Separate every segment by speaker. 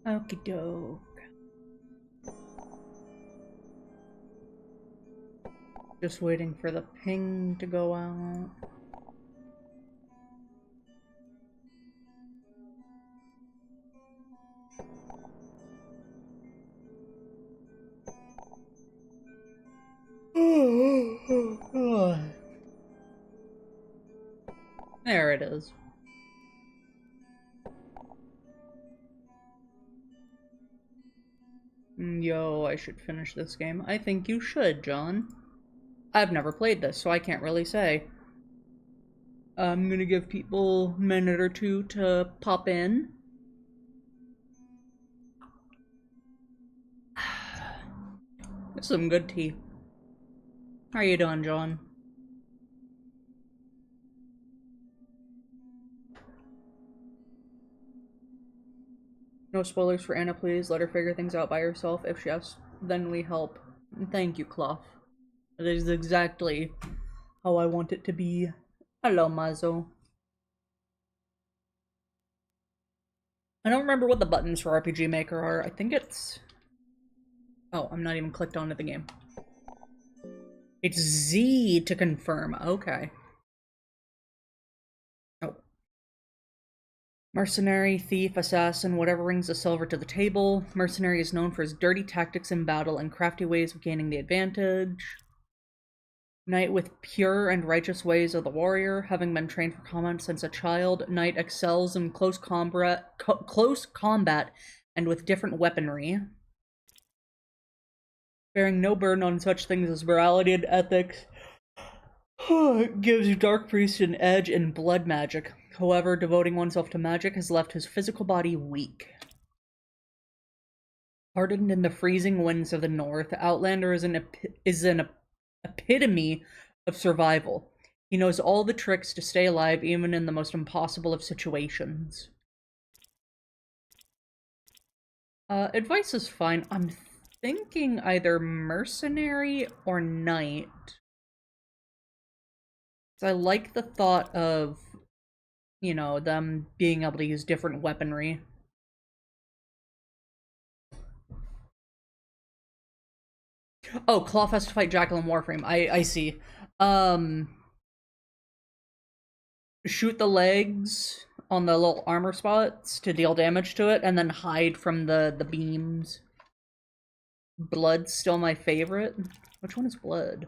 Speaker 1: Okie doke. Just waiting for the ping to go out. There it is. Yo, I should finish this game. I think you should, John. I've never played this, so I can't really say. I'm gonna give people a minute or two to pop in. This is some good tea. How are you doing, John? No spoilers for Anna, please. Let her figure things out by herself. If she asks, then we help. Thank you, Clough. That is exactly how I want it to be. Hello, Mazo. I don't remember what the buttons for RPG Maker are. I think it's... Oh, I'm not even clicked onto the game. It's Z to confirm. Okay. Oh. Mercenary, thief, assassin, whatever brings the silver to the table. Mercenary is known for his dirty tactics in battle and crafty ways of gaining the advantage. Knight with pure and righteous ways of the warrior, having been trained for combat since a child. Knight excels in close combat and with different weaponry. Bearing no burden on such things as morality and ethics. Gives Dark Priest an edge in blood magic. However, devoting oneself to magic has left his physical body weak. Hardened in the freezing winds of the north, Outlander is an epitome of survival. He knows all the tricks to stay alive even in the most impossible of situations. Advice is fine. I'm thinking either mercenary or knight. I like the thought of, you know, them being able to use different weaponry. Oh, Clough has to fight Jackal in Warframe. I see. Shoot the legs on the little armor spots to deal damage to it, and then hide from the beams. Blood's still my favorite. Which one is blood?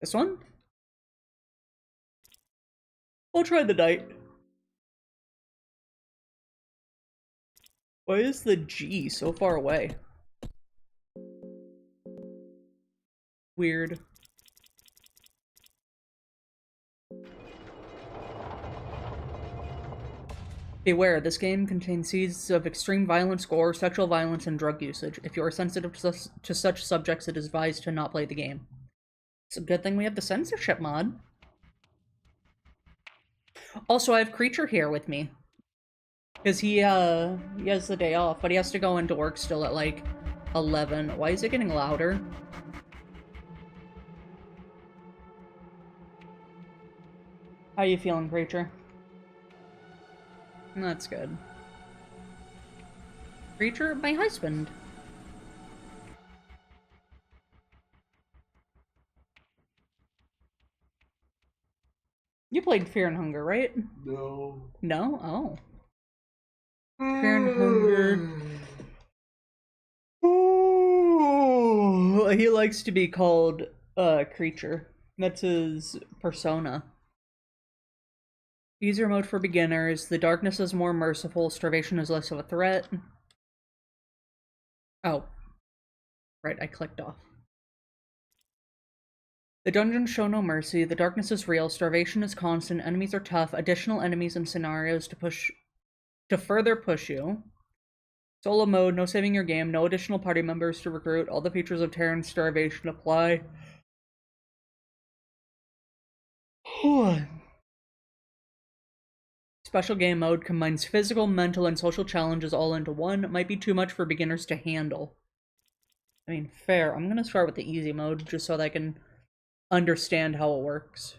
Speaker 1: This one? I'll try the knight. Why is the G so far away? Weird. Beware, this game contains seeds of extreme violence, gore, sexual violence, and drug usage. If you are sensitive to such subjects, it is advised to not play the game. It's a good thing we have the censorship mod. Also, I have Creature here with me. Because he has the day off, but he has to go into work still at, like, 11. Why is it getting louder? How you feeling, Creature? That's good. Creature, my husband. You played Fear and Hunger, right?
Speaker 2: No.
Speaker 1: No? Oh. Fear and Hunger. Ooh, he likes to be called Creature. That's his persona. Easier mode for beginners. The darkness is more merciful. Starvation is less of a threat. Oh. Right, I clicked off. The dungeons show no mercy. The darkness is real. Starvation is constant. Enemies are tough. Additional enemies and scenarios to further push you. Solo mode, no saving your game, no additional party members to recruit. All the features of Terran Starvation apply. Special game mode combines physical, mental, and social challenges all into one. It might be too much for beginners to handle. I mean, fair. I'm gonna start with the easy mode just so that I can understand how it works.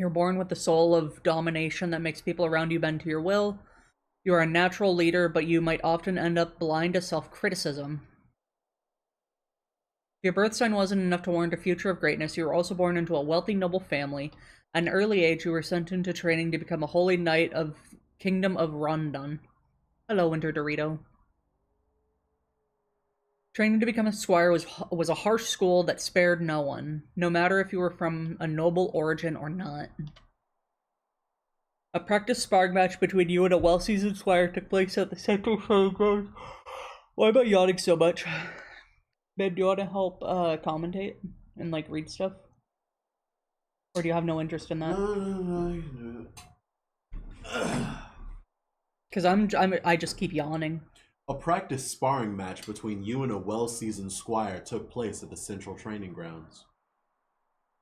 Speaker 1: You're born with the soul of domination that makes people around you bend to your will. You are a natural leader, but you might often end up blind to self-criticism. Your birth sign wasn't enough to warrant a future of greatness. You were also born into a wealthy, noble family. At an early age, you were sent into training to become a holy knight of Kingdom of Rondon. Hello, Winter Dorito. Training to become a squire was a harsh school that spared no one, no matter if you were from a noble origin or not. A practice sparring match between you and a well-seasoned squire took place at the Central Showground. Why am I yawning so much? Babe, do you want to help commentate and like read stuff? Or do you have no interest in that?
Speaker 2: No.
Speaker 1: Because I just keep yawning.
Speaker 2: A practice sparring match between you and a well-seasoned squire took place at the Central Training Grounds.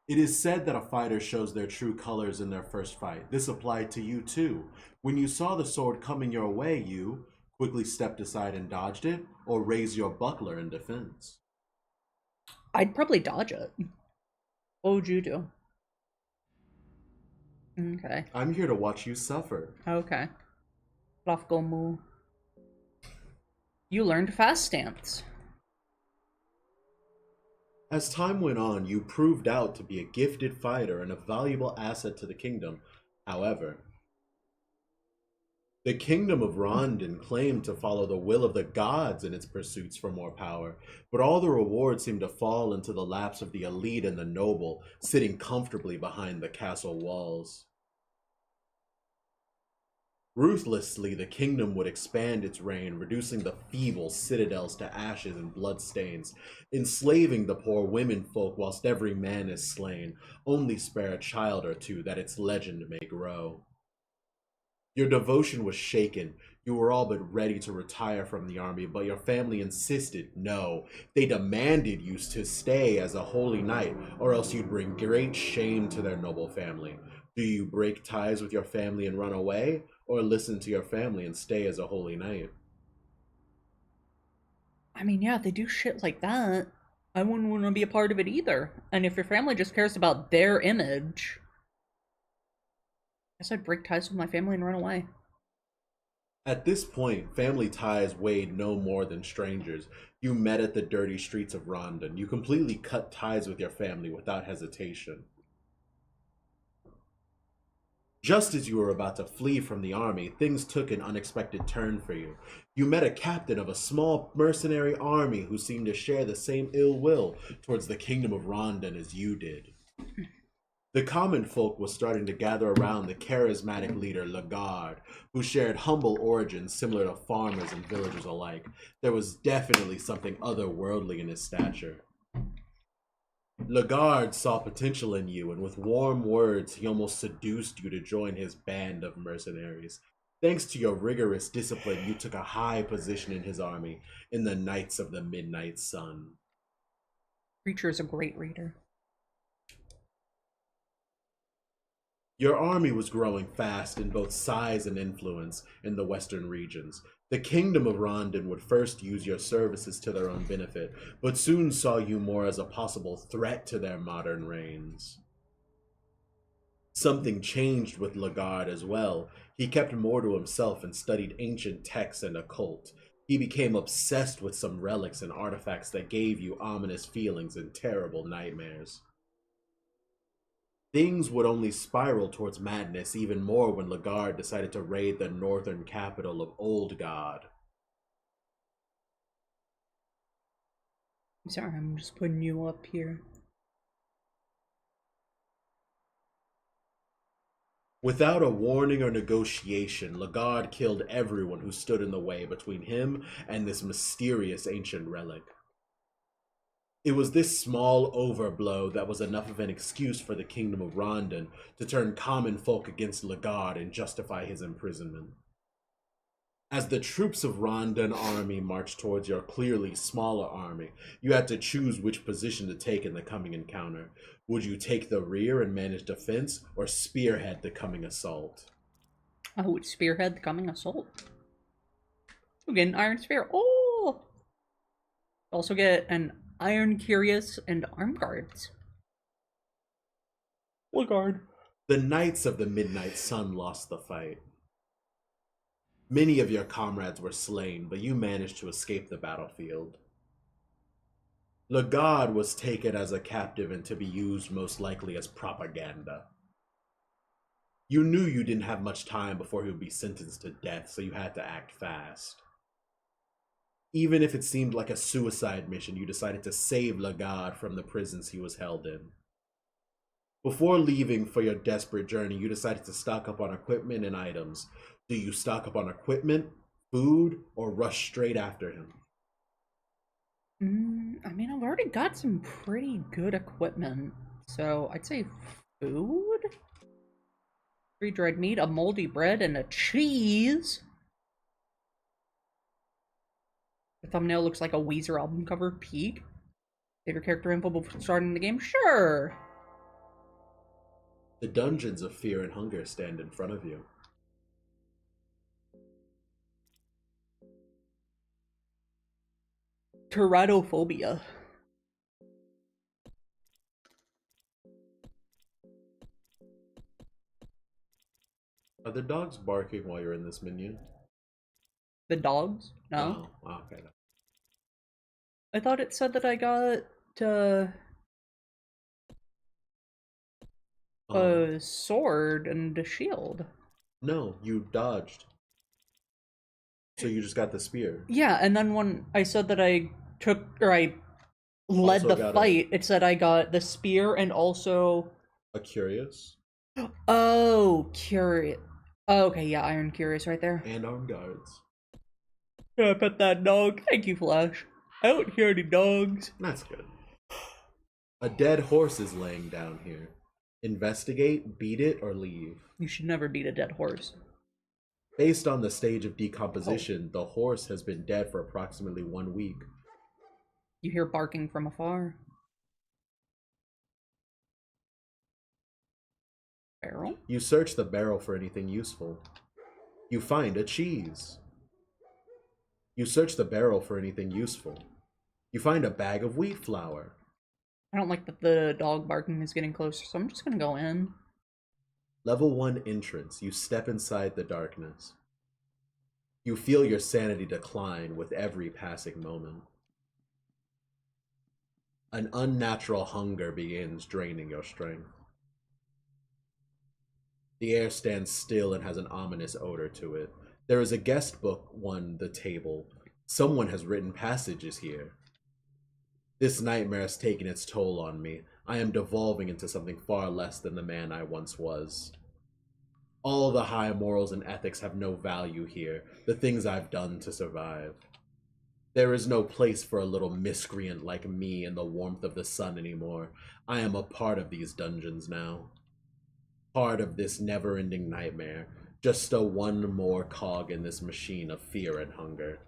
Speaker 2: It is said that a fighter shows their true colors in their first fight. This applied to you too. When you saw the sword coming your way, you quickly stepped aside and dodged it, or raised your buckler in defense.
Speaker 1: I'd probably dodge it. What would you do? Okay.
Speaker 2: I'm here to watch you suffer.
Speaker 1: Okay. Moo. You learned fast stance.
Speaker 2: As time went on, you proved out to be a gifted fighter and a valuable asset to the kingdom. However, the kingdom of Rondon claimed to follow the will of the gods in its pursuits for more power, but all the rewards seemed to fall into the laps of the elite and the noble, sitting comfortably behind the castle walls. Ruthlessly, the kingdom would expand its reign, reducing the feeble citadels to ashes and bloodstains, enslaving the poor women folk whilst every man is slain. Only spare a child or two that its legend may grow. Your devotion was shaken. You were all but ready to retire from the army, but your family insisted no. They demanded you to stay as a holy knight, or else you'd bring great shame to their noble family. Do you break ties with your family and run away, or listen to your family and stay as a holy knight?
Speaker 1: I mean, yeah, if they do shit like that, I wouldn't want to be a part of it either. And if your family just cares about their image, I guess I'd break ties with my family and run away.
Speaker 2: At this point, family ties weighed no more than strangers. You met at the dirty streets of Rondon. You completely cut ties with your family without hesitation. Just as you were about to flee from the army, things took an unexpected turn for you. You met a captain of a small mercenary army who seemed to share the same ill will towards the kingdom of Rondon as you did. The common folk was starting to gather around the charismatic leader, Lagarde, who shared humble origins similar to farmers and villagers alike. There was definitely something otherworldly in his stature. Lagarde saw potential in you, and with warm words, he almost seduced you to join his band of mercenaries. Thanks to your rigorous discipline, you took a high position in his army, in the Knights of the Midnight Sun.
Speaker 1: Preacher is a great reader.
Speaker 2: Your army was growing fast in both size and influence in the western regions. The kingdom of Rondon would first use your services to their own benefit, but soon saw you more as a possible threat to their modern reigns. Something changed with Lagarde as well. He kept more to himself and studied ancient texts and occult. He became obsessed with some relics and artifacts that gave you ominous feelings and terrible nightmares. Things would only spiral towards madness even more when Lagarde decided to raid the northern capital of Old God.
Speaker 1: Sorry, I'm just putting you up here.
Speaker 2: Without a warning or negotiation, Lagarde killed everyone who stood in the way between him and this mysterious ancient relic. It was this small overblow that was enough of an excuse for the kingdom of Rondon to turn common folk against Lagarde and justify his imprisonment. As the troops of Rondon army marched towards your clearly smaller army, you had to choose which position to take in the coming encounter. Would you take the rear and manage defense, or spearhead the coming assault?
Speaker 1: I would spearhead the coming assault. You get an iron spear. Oh! Also get an iron cuirass and arm guards. What guard?
Speaker 2: The Knights of the Midnight Sun lost the fight. Many of your comrades were slain, but you managed to escape the battlefield. Lagard was taken as a captive and to be used most likely as propaganda. You knew you didn't have much time before he would be sentenced to death, so you had to act fast. Even if it seemed like a suicide mission, you decided to save Lagard from the prisons he was held in. Before leaving for your desperate journey, you decided to stock up on equipment and items. Do you stock up on equipment, food, or rush straight after him?
Speaker 1: I mean, I've already got some pretty good equipment, so I'd say food? Pre-dried meat, a moldy bread, and a cheese. The thumbnail looks like a Weezer album cover. Peak. Save your character info before starting the game? Sure!
Speaker 2: The dungeons of fear and hunger stand in front of you.
Speaker 1: Teratophobia.
Speaker 2: Are the dogs barking while you're in this menu?
Speaker 1: The dogs? No.
Speaker 2: Oh, okay.
Speaker 1: I thought it said that I got a sword and a shield.
Speaker 2: No, you dodged. So you just got the spear.
Speaker 1: Yeah, and then when I said that I led
Speaker 2: Also
Speaker 1: the fight, it said I got the spear and also
Speaker 2: a curious.
Speaker 1: Oh, curious. Oh, okay, yeah, Iron Curious right there.
Speaker 2: And armed guards.
Speaker 1: Yeah, pet that dog. Thank you, Flash. I don't hear any dogs.
Speaker 2: That's good. A dead horse is laying down here. Investigate, beat it, or leave.
Speaker 1: You should never beat a dead horse.
Speaker 2: Based on the stage of decomposition, the horse has been dead for approximately 1 week.
Speaker 1: You hear barking from afar. Barrel?
Speaker 2: You search the barrel for anything useful. You find a cheese. You search the barrel for anything useful. You find a bag of wheat flour.
Speaker 1: I don't like that the dog barking is getting closer, so I'm just gonna go in.
Speaker 2: Level 1 entrance. You step inside the darkness. You feel your sanity decline with every passing moment. An unnatural hunger begins draining your strength. The air stands still and has an ominous odor to it. There is a guest book on the table. Someone has written passages here. This nightmare has taken its toll on me. I am devolving into something far less than the man I once was. All the high morals and ethics have no value here, the things I've done to survive. There is no place for a little miscreant like me in the warmth of the sun anymore. I am a part of these dungeons now. Part of this never-ending nightmare. Just one more cog in this machine of fear and hunger.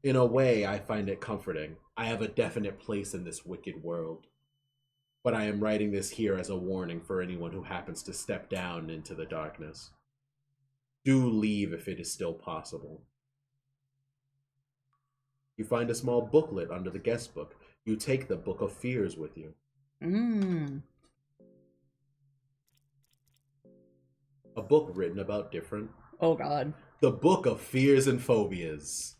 Speaker 2: In a way, I find it comforting. I have a definite place in this wicked world. But I am writing this here as a warning for anyone who happens to step down into the darkness. Do leave if it is still possible. You find a small booklet under the guest book. You take the Book of Fears with you. A book written about different...
Speaker 1: Oh god.
Speaker 2: The Book of Fears and Phobias.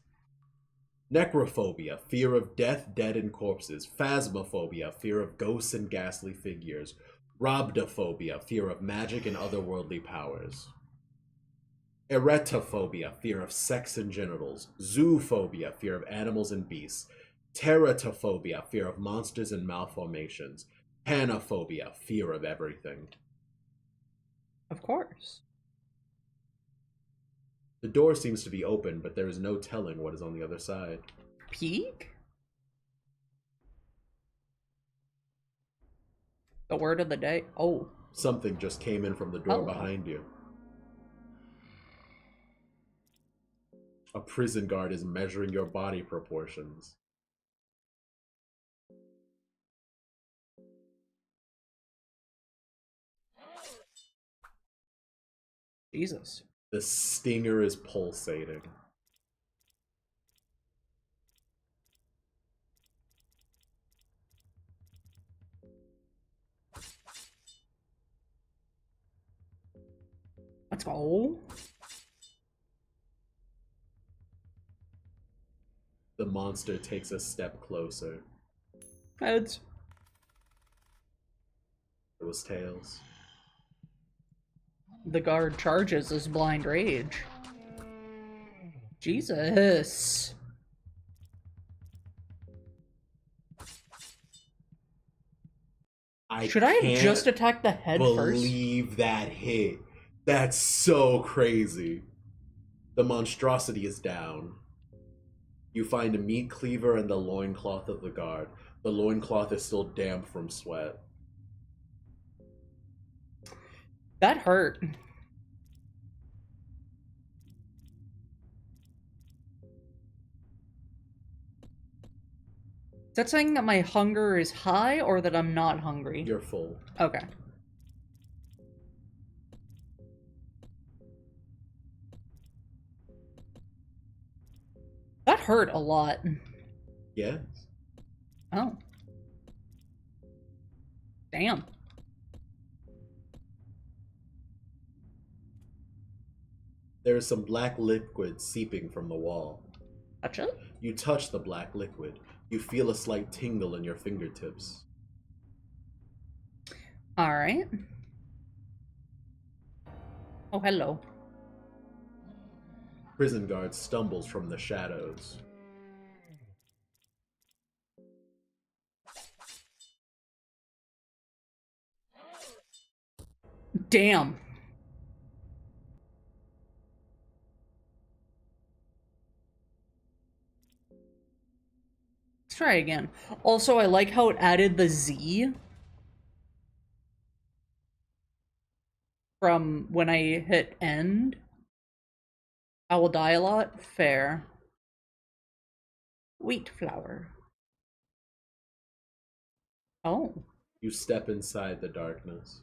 Speaker 2: Necrophobia, fear of death, dead, and corpses. Phasmophobia, fear of ghosts and ghastly figures. Rhabdophobia, fear of magic and otherworldly powers. Eretophobia, fear of sex and genitals. Zoophobia, fear of animals and beasts. Teratophobia, fear of monsters and malformations. Panophobia, fear of everything.
Speaker 1: Of course.
Speaker 2: The door seems to be open, but there is no telling what is on the other side.
Speaker 1: Peek? The word of the day? Oh.
Speaker 2: Something just came in from the door behind you. A prison guard is measuring your body proportions.
Speaker 1: Jesus.
Speaker 2: The stinger is pulsating.
Speaker 1: Let's go.
Speaker 2: The monster takes a step closer.
Speaker 1: Heads.
Speaker 2: It was tails.
Speaker 1: The guard charges as blind rage. Jesus.
Speaker 2: I
Speaker 1: Should I have
Speaker 2: can't
Speaker 1: just attacked the head first?
Speaker 2: believe that hit. That's so crazy. The monstrosity is down. You find a meat cleaver and the loincloth of the guard. The loincloth is still damp from sweat.
Speaker 1: That hurt. Is that saying that my hunger is high or that I'm not hungry?
Speaker 2: You're full.
Speaker 1: Okay. That hurt a lot.
Speaker 2: Yes.
Speaker 1: Oh. Damn.
Speaker 2: There is some black liquid seeping from the wall.
Speaker 1: Touch it?
Speaker 2: You touch the black liquid. You feel a slight tingle in your fingertips.
Speaker 1: Alright. Oh, hello.
Speaker 2: Prison guard stumbles from the shadows.
Speaker 1: Damn. Let's try again. Also, I like how it added the Z from when I hit end. I will die a lot. Fair. Wheat flour. Oh.
Speaker 2: You step inside the darkness.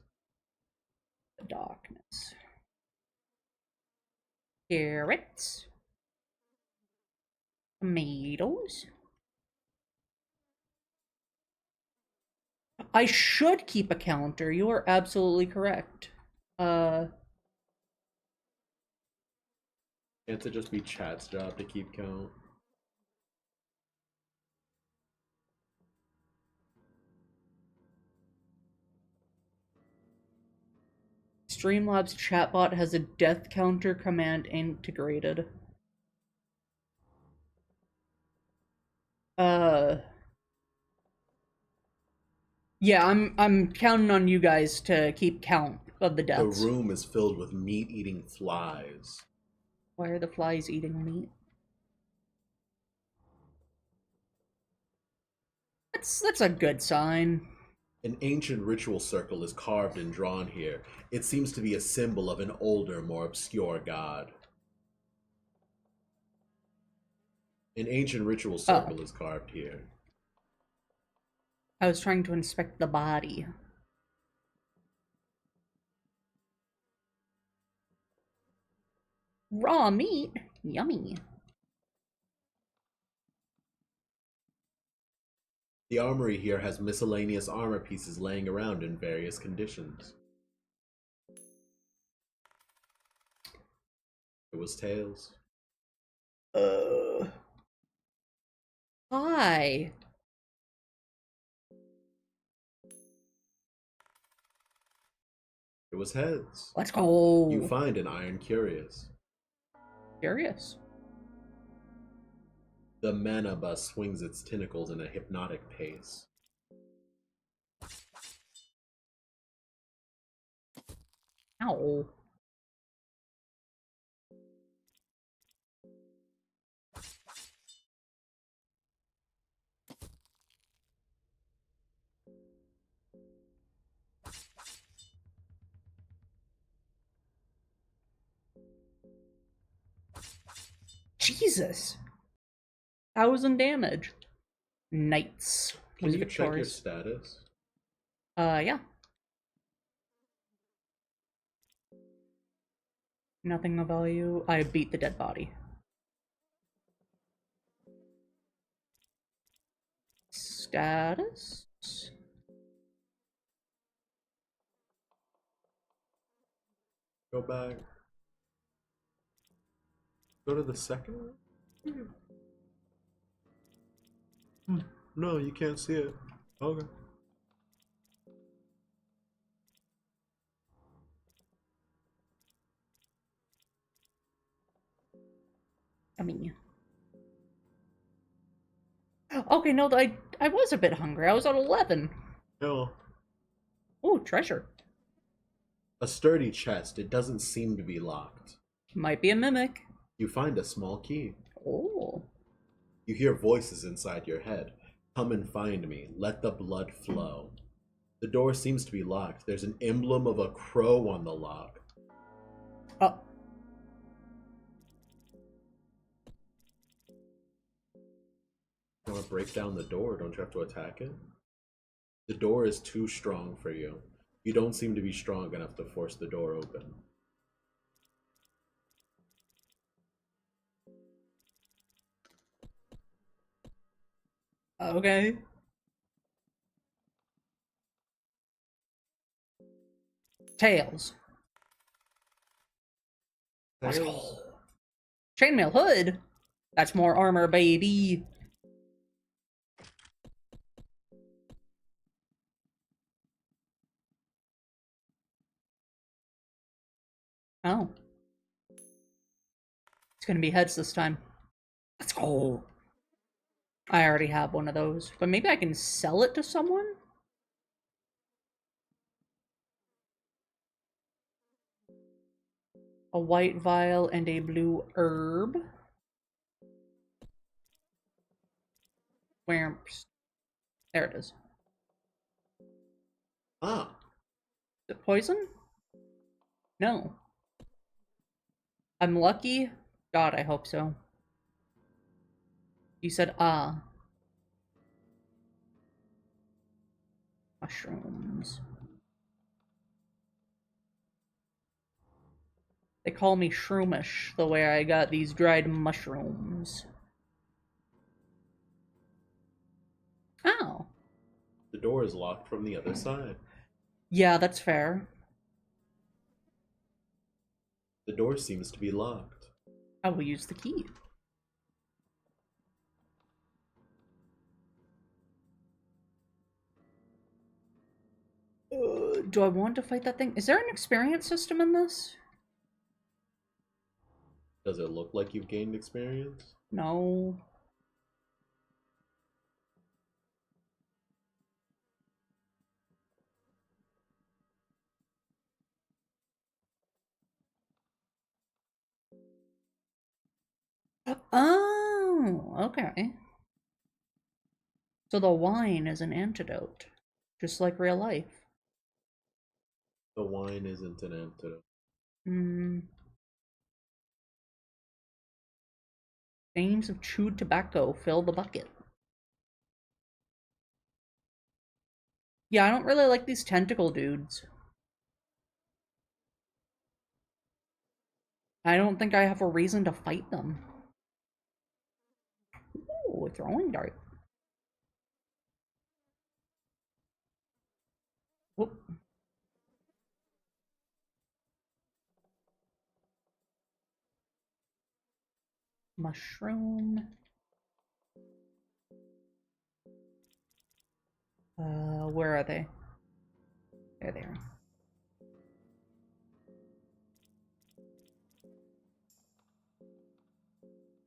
Speaker 1: The darkness. Carrots. Tomatoes. I should keep a counter. You are absolutely correct.
Speaker 2: Can't it just be chat's job to keep count?
Speaker 1: Streamlabs chatbot has a death counter command integrated. Yeah, I'm counting on you guys to keep count of the
Speaker 2: The
Speaker 1: deaths.
Speaker 2: room is filled with meat-eating flies.
Speaker 1: Why are the flies eating meat? That's a good sign.
Speaker 2: An ancient ritual circle is carved and drawn here. It seems to be a symbol of an older, more obscure god. An ancient ritual circle is carved here.
Speaker 1: I was trying to inspect the body. Raw meat? Yummy.
Speaker 2: The armory here has miscellaneous armor pieces laying around in various conditions. It was tails.
Speaker 1: Hi.
Speaker 2: It was heads.
Speaker 1: Let's go.
Speaker 2: You find an iron curious.
Speaker 1: Curious.
Speaker 2: The mana bus swings its tentacles in a hypnotic pace.
Speaker 1: Ow. Jesus. 1,000 damage. Knights.
Speaker 2: Can you check your status?
Speaker 1: Yeah. Nothing of value. I beat the dead body. Status?
Speaker 2: Go back. Go to the second one? Hmm. No, you can't see it. Okay.
Speaker 1: I mean, okay, no, I was a bit hungry. I was at 11.
Speaker 2: No.
Speaker 1: Oh, treasure.
Speaker 2: A sturdy chest. It doesn't seem to be locked.
Speaker 1: Might be a mimic.
Speaker 2: You find a small key.
Speaker 1: Oh.
Speaker 2: You hear voices inside your head. Come and find me. Let the blood flow. The door seems to be locked. There's an emblem of a crow on the lock.
Speaker 1: Oh.
Speaker 2: You want to break down the door? Don't you have to attack it? The door is too strong for you. You don't seem to be strong enough to force the door open.
Speaker 1: Okay. Tails. Let's go.
Speaker 2: Tails?
Speaker 1: Chainmail hood. That's more armor, baby. Oh. It's gonna be heads this time. Let's go. I already have one of those, but maybe I can sell it to someone? A white vial and a blue herb. Where? There it is.
Speaker 2: Ah.
Speaker 1: Is it poison? No. I'm lucky? God, I hope so. You said ah. Mushrooms. They call me shroomish, the way I got these dried mushrooms. Oh.
Speaker 2: The door is locked from the other side.
Speaker 1: Yeah, that's fair.
Speaker 2: The door seems to be locked.
Speaker 1: I will use the key. Do I want to fight that thing? Is there an experience system in this?
Speaker 2: Does it look like you've gained experience?
Speaker 1: No. Oh, okay. So the wine is an antidote, just like real life.
Speaker 2: The wine isn't an antidote.
Speaker 1: Hmm. Veins of chewed tobacco fill the bucket. Yeah, I don't really like these tentacle dudes. I don't think I have a reason to fight them. Ooh, a throwing dart. Whoop. Mushroom. Where are they? There they are.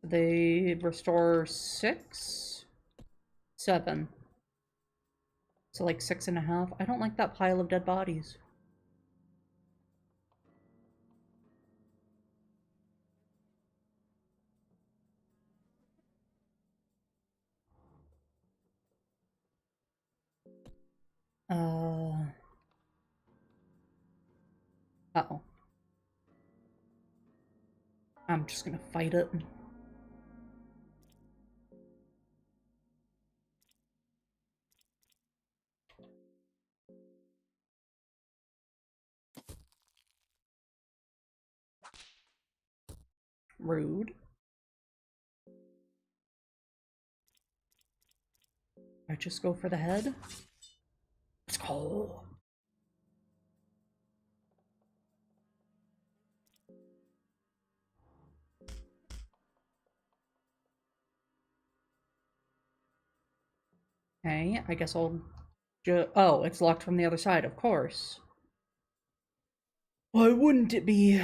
Speaker 1: They restore 6? 7. So like 6.5. I don't like that pile of dead bodies. Uh-oh. I'm just gonna fight it. Rude. I just go for the head. Let's go. Okay, I guess I'll oh, it's locked from the other side, of course. Why wouldn't it be?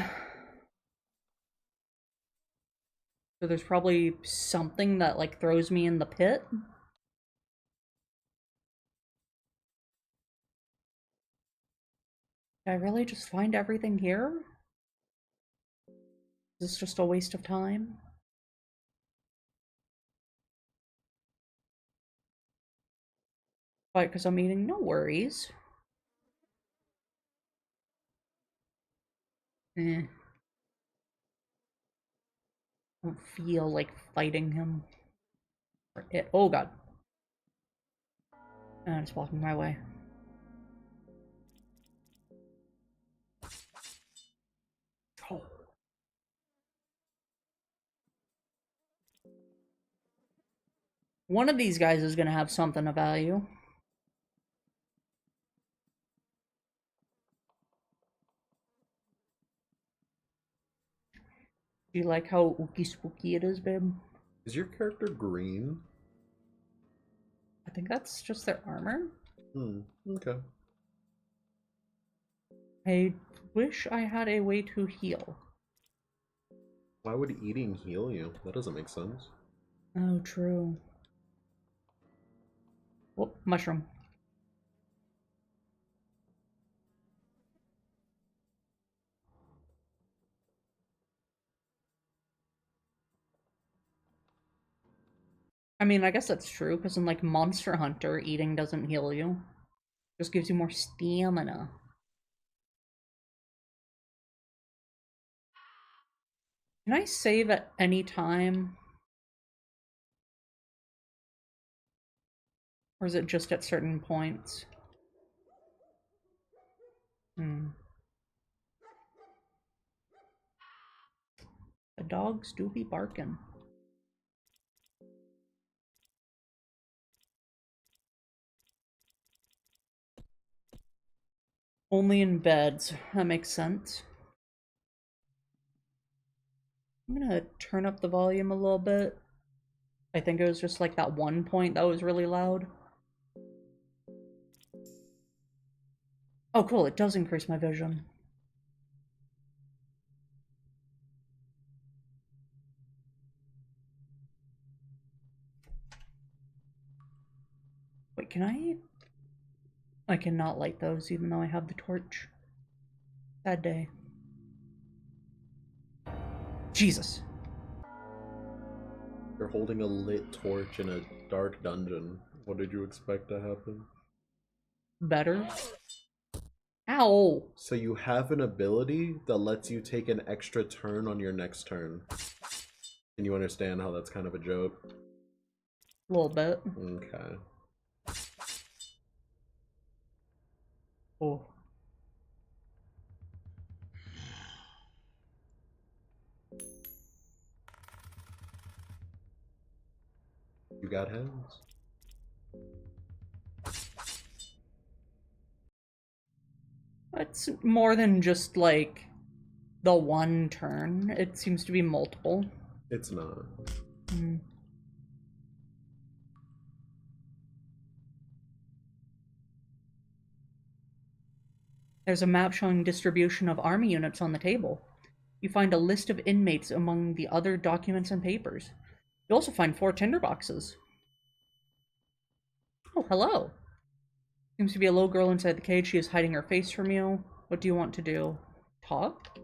Speaker 1: So there's probably something that, like, throws me in the pit? Did I really just find everything here? Is this just a waste of time? Why, because I'm eating? No worries. Eh, I don't feel like fighting him. Or it. Oh god. It's blocking my way. Oh. One of these guys is gonna have something of value. Do you like how ooky spooky it is, babe?
Speaker 2: Is your character green?
Speaker 1: I think that's just their armor.
Speaker 2: Okay.
Speaker 1: I wish I had a way to heal.
Speaker 2: Why would eating heal you? That doesn't make sense.
Speaker 1: Oh, true. Oh, mushroom. I mean, I guess that's true, because in, like, Monster Hunter, eating doesn't heal you. Just gives you more stamina. Can I save at any time? Or is it just at certain points? Hmm. The dogs do be barking. Only in beds. That makes sense. I'm gonna turn up the volume a little bit. I think it was just like that one point that was really loud. Oh, cool, it does increase my vision. Wait, can I? I cannot light those even though I have the torch. Sad day. Jesus.
Speaker 2: You're holding a lit torch in a dark dungeon. What did you expect to happen?
Speaker 1: Better. Ow!
Speaker 2: So you have an ability that lets you take an extra turn on your next turn. Can you understand how that's kind of a joke?
Speaker 1: A little bit.
Speaker 2: Okay.
Speaker 1: Oh.
Speaker 2: You got hands.
Speaker 1: It's more than just, like, the one turn. It seems to be multiple.
Speaker 2: It's not.
Speaker 1: Mm. There's a map showing distribution of army units on the table. You find a list of inmates among the other documents and papers. You also find 4 tinderboxes. Oh, hello. Seems to be a little girl inside the cage. She is hiding her face from you. What do you want to do? Talk?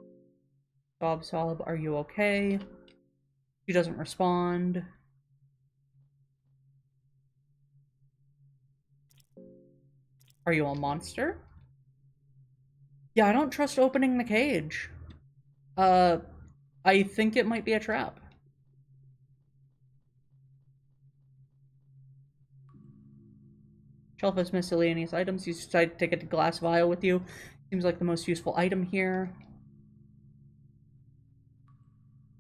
Speaker 1: Sob, sob, are you okay? She doesn't respond. Are you a monster? Yeah, I don't trust opening the cage. I think it might be a trap. Shelf has miscellaneous items. You decide to take a glass vial with you. Seems like the most useful item here.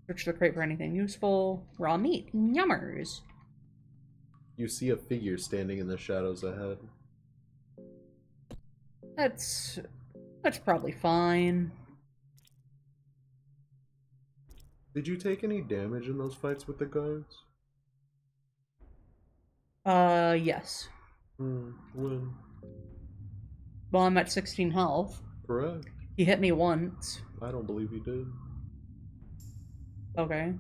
Speaker 1: Search the crate for anything useful. Raw meat. Yummers.
Speaker 2: You see a figure standing in the shadows ahead.
Speaker 1: That's probably fine.
Speaker 2: Did you take any damage in those fights with the guards?
Speaker 1: Yes.
Speaker 2: When?
Speaker 1: Well, I'm at 16 health.
Speaker 2: Correct.
Speaker 1: He hit me once.
Speaker 2: I don't believe he did.
Speaker 1: Okay.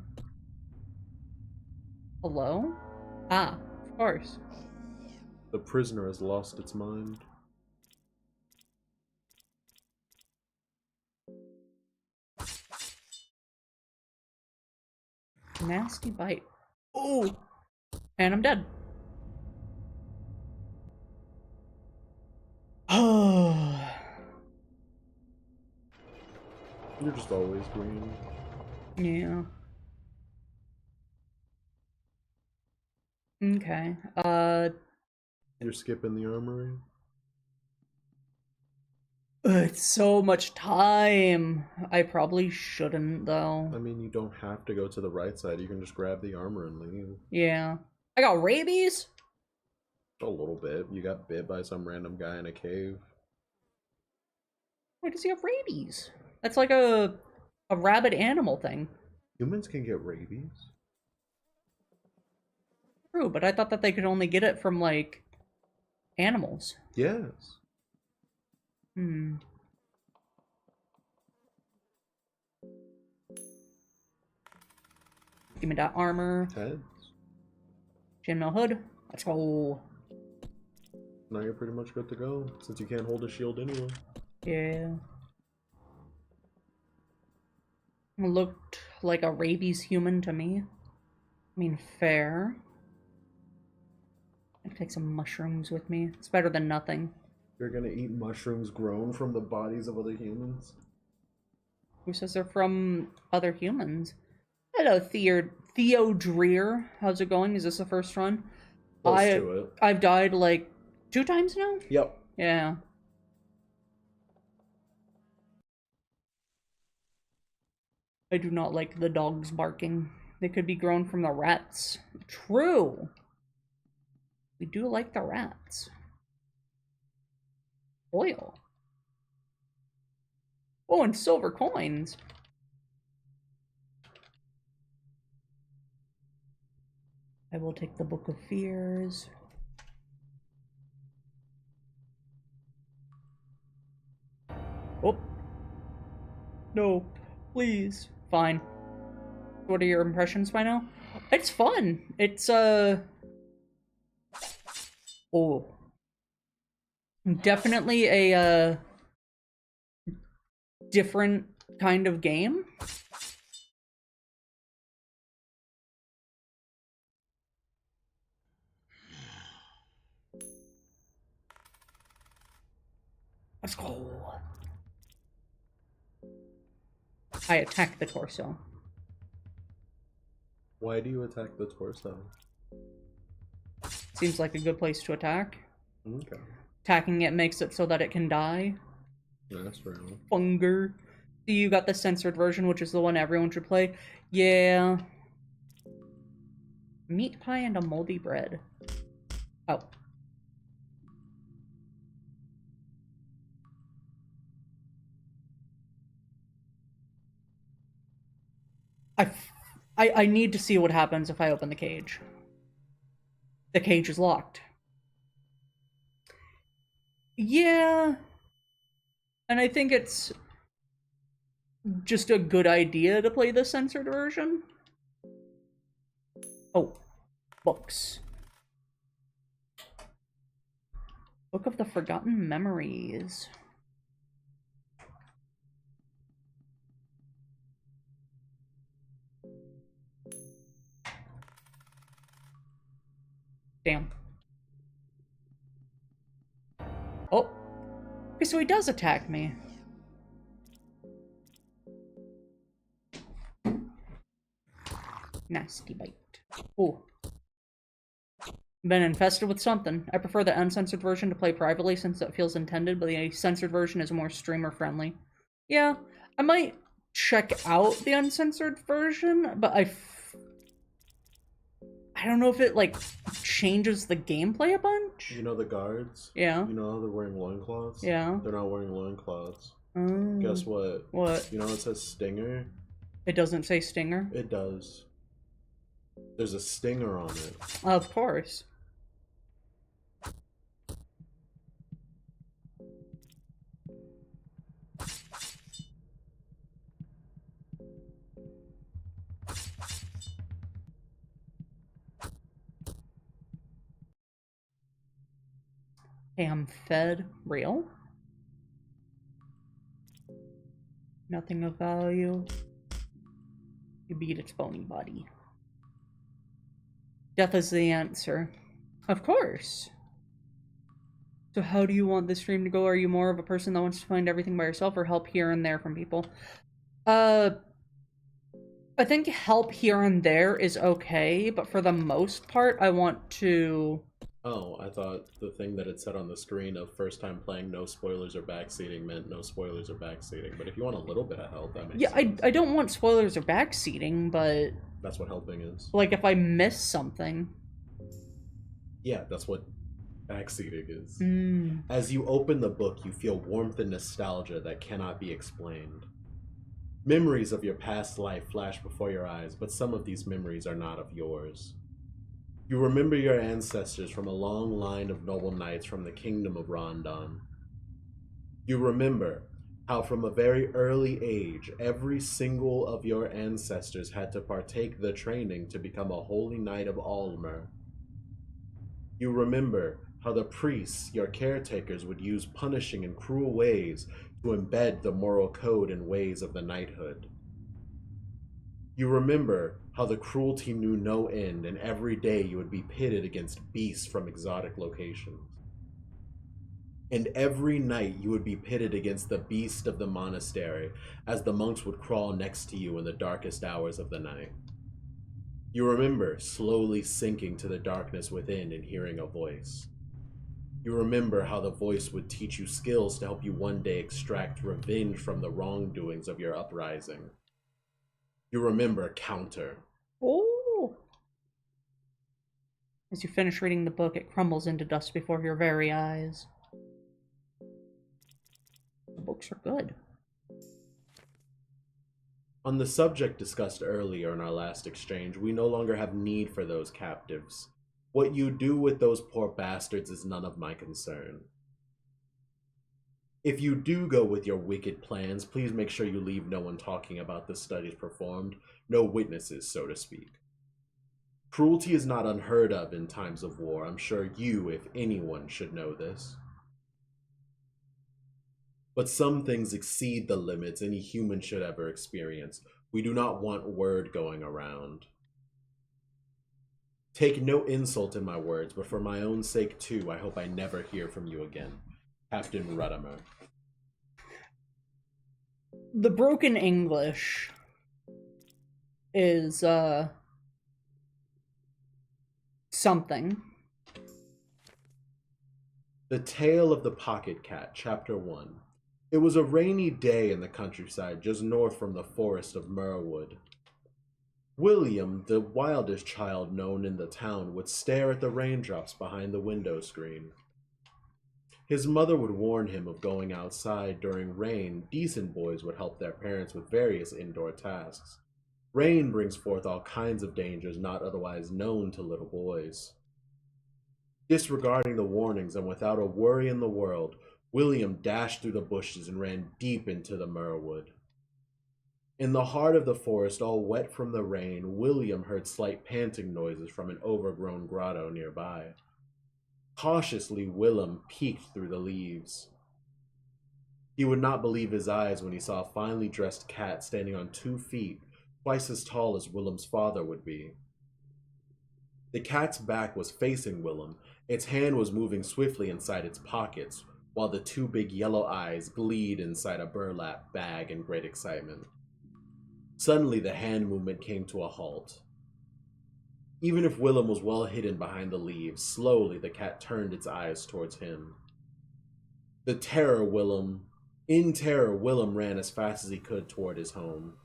Speaker 1: Hello? Ah, of course.
Speaker 2: The prisoner has lost its mind.
Speaker 1: Nasty bite. Oh! And I'm dead. Oh.
Speaker 2: You're just always green.
Speaker 1: Yeah. Okay.
Speaker 2: You're skipping the armory?
Speaker 1: It's so much time. I probably shouldn't, though.
Speaker 2: I mean, you don't have to go to the right side. You can just grab the armor and leave.
Speaker 1: Yeah. I got rabies?
Speaker 2: A little bit. You got bit by some random guy in a cave.
Speaker 1: Why does he have rabies? That's like a rabid animal thing.
Speaker 2: Humans can get rabies.
Speaker 1: True, but I thought that they could only get it from, like, animals.
Speaker 2: Yes.
Speaker 1: Hmm. Give me that armor.
Speaker 2: Heads.
Speaker 1: Chainmail hood. Let's go.
Speaker 2: Now you're pretty much good to go, since you can't hold a shield anyway.
Speaker 1: Yeah. Looked like a rabies human to me. I mean, fair. I can take some mushrooms with me. It's better than nothing.
Speaker 2: You're gonna eat mushrooms grown from the bodies of other humans?
Speaker 1: Who says they're from other humans? Hello, Theo Dreer. How's it going? Is this the first run?
Speaker 2: Close to it.
Speaker 1: I've died like 2 times now?
Speaker 2: Yep.
Speaker 1: Yeah. I do not like the dogs barking. They could be grown from the rats. True. We do like the rats. Oil. Oh, and silver coins. I will take the Book of Fears. Oh. No. Please. Fine. What are your impressions by now? It's fun. It's, oh. Definitely a, different kind of game. Let's go. I attack the torso.
Speaker 2: Why do you attack the torso?
Speaker 1: Seems like a good place to attack.
Speaker 2: Okay.
Speaker 1: Attacking it makes it so that it can die.
Speaker 2: That's real.
Speaker 1: Funger. You got the censored version, which is the one everyone should play. Yeah. Meat pie and a moldy bread. Oh. I need to see what happens if I open the cage. The cage is locked. Yeah. And I think it's just a good idea to play the censored version. Oh. Books. Book of the Forgotten Memories. Damn. Oh. Okay, so he does attack me. Nasty bite. Ooh. Been infested with something. I prefer the uncensored version to play privately since it feels intended, but the censored version is more streamer friendly. Yeah, I might check out the uncensored version, but I don't know if it, like, changes the gameplay a bunch.
Speaker 2: You know the guards?
Speaker 1: Yeah.
Speaker 2: You know how they're wearing loincloths?
Speaker 1: Yeah.
Speaker 2: They're not wearing loincloths.
Speaker 1: Mm.
Speaker 2: Guess what?
Speaker 1: What?
Speaker 2: You know it says Stinger?
Speaker 1: It doesn't say Stinger?
Speaker 2: It does. There's a stinger on it.
Speaker 1: Of course. Ham fed. Real? Nothing of value. You beat its bony body. Death is the answer. Of course. So how do you want this stream to go? Are you more of a person that wants to find everything by yourself or help here and there from people? I think help here and there is okay, but for the most part, I want to...
Speaker 2: Oh, I thought the thing that it said on the screen of first time playing no spoilers or backseating meant no spoilers or backseating. But if you want a little bit of help, that makes sense.
Speaker 1: I don't want spoilers or backseating, but...
Speaker 2: That's what helping is.
Speaker 1: Like, if I miss something...
Speaker 2: Yeah, that's what backseating is.
Speaker 1: Mm.
Speaker 2: As you open the book, you feel warmth and nostalgia that cannot be explained. Memories of your past life flash before your eyes, but some of these memories are not of yours. You remember your ancestors from a long line of noble knights from the kingdom of Rondon. You remember how from a very early age, every single of your ancestors had to partake the training to become a holy knight of Almer. You remember how the priests, your caretakers, would use punishing and cruel ways to embed the moral code and ways of the knighthood. You remember how the cruelty knew no end, and every day you would be pitted against beasts from exotic locations. And every night you would be pitted against the beast of the monastery, as the monks would crawl next to you in the darkest hours of the night. You remember slowly sinking to the darkness within and hearing a voice. You remember how the voice would teach you skills to help you one day extract revenge from the wrongdoings of your uprising. You remember Counter.
Speaker 1: Oh! As you finish reading the book, it crumbles into dust before your very eyes. The books are good.
Speaker 2: On the subject discussed earlier in our last exchange, we no longer have need for those captives. What you do with those poor bastards is none of my concern. If you do go with your wicked plans, please make sure you leave no one talking about the studies performed, no witnesses, so to speak. Cruelty is not unheard of in times of war. I'm sure you, if anyone, should know this. But some things exceed the limits any human should ever experience. We do not want word going around. Take no insult in my words, but for my own sake too, I hope I never hear from you again. Captain Ruddimer.
Speaker 1: The broken English is, something.
Speaker 2: The Tale of the Pocket Cat, Chapter 1. It was a rainy day in the countryside just north from the forest of Merwood. William, the wildest child known in the town, would stare at the raindrops behind the window screen. His mother would warn him of going outside during rain. Decent boys would help their parents with various indoor tasks. Rain brings forth all kinds of dangers not otherwise known to little boys. Disregarding the warnings and without a worry in the world, William dashed through the bushes and ran deep into the Merwood. In the heart of the forest, all wet from the rain, William heard slight panting noises from an overgrown grotto nearby. Cautiously, Willem peeked through the leaves. He would not believe his eyes when he saw a finely dressed cat standing on 2 feet, twice as tall as Willem's father would be. The cat's back was facing Willem. Its hand was moving swiftly inside its pockets, while the 2 big yellow eyes gleamed inside a burlap bag in great excitement. Suddenly, the hand movement came to a halt. Even if Willem was well hidden behind the leaves, slowly the cat turned its eyes towards him. In terror, Willem ran as fast as he could toward his home.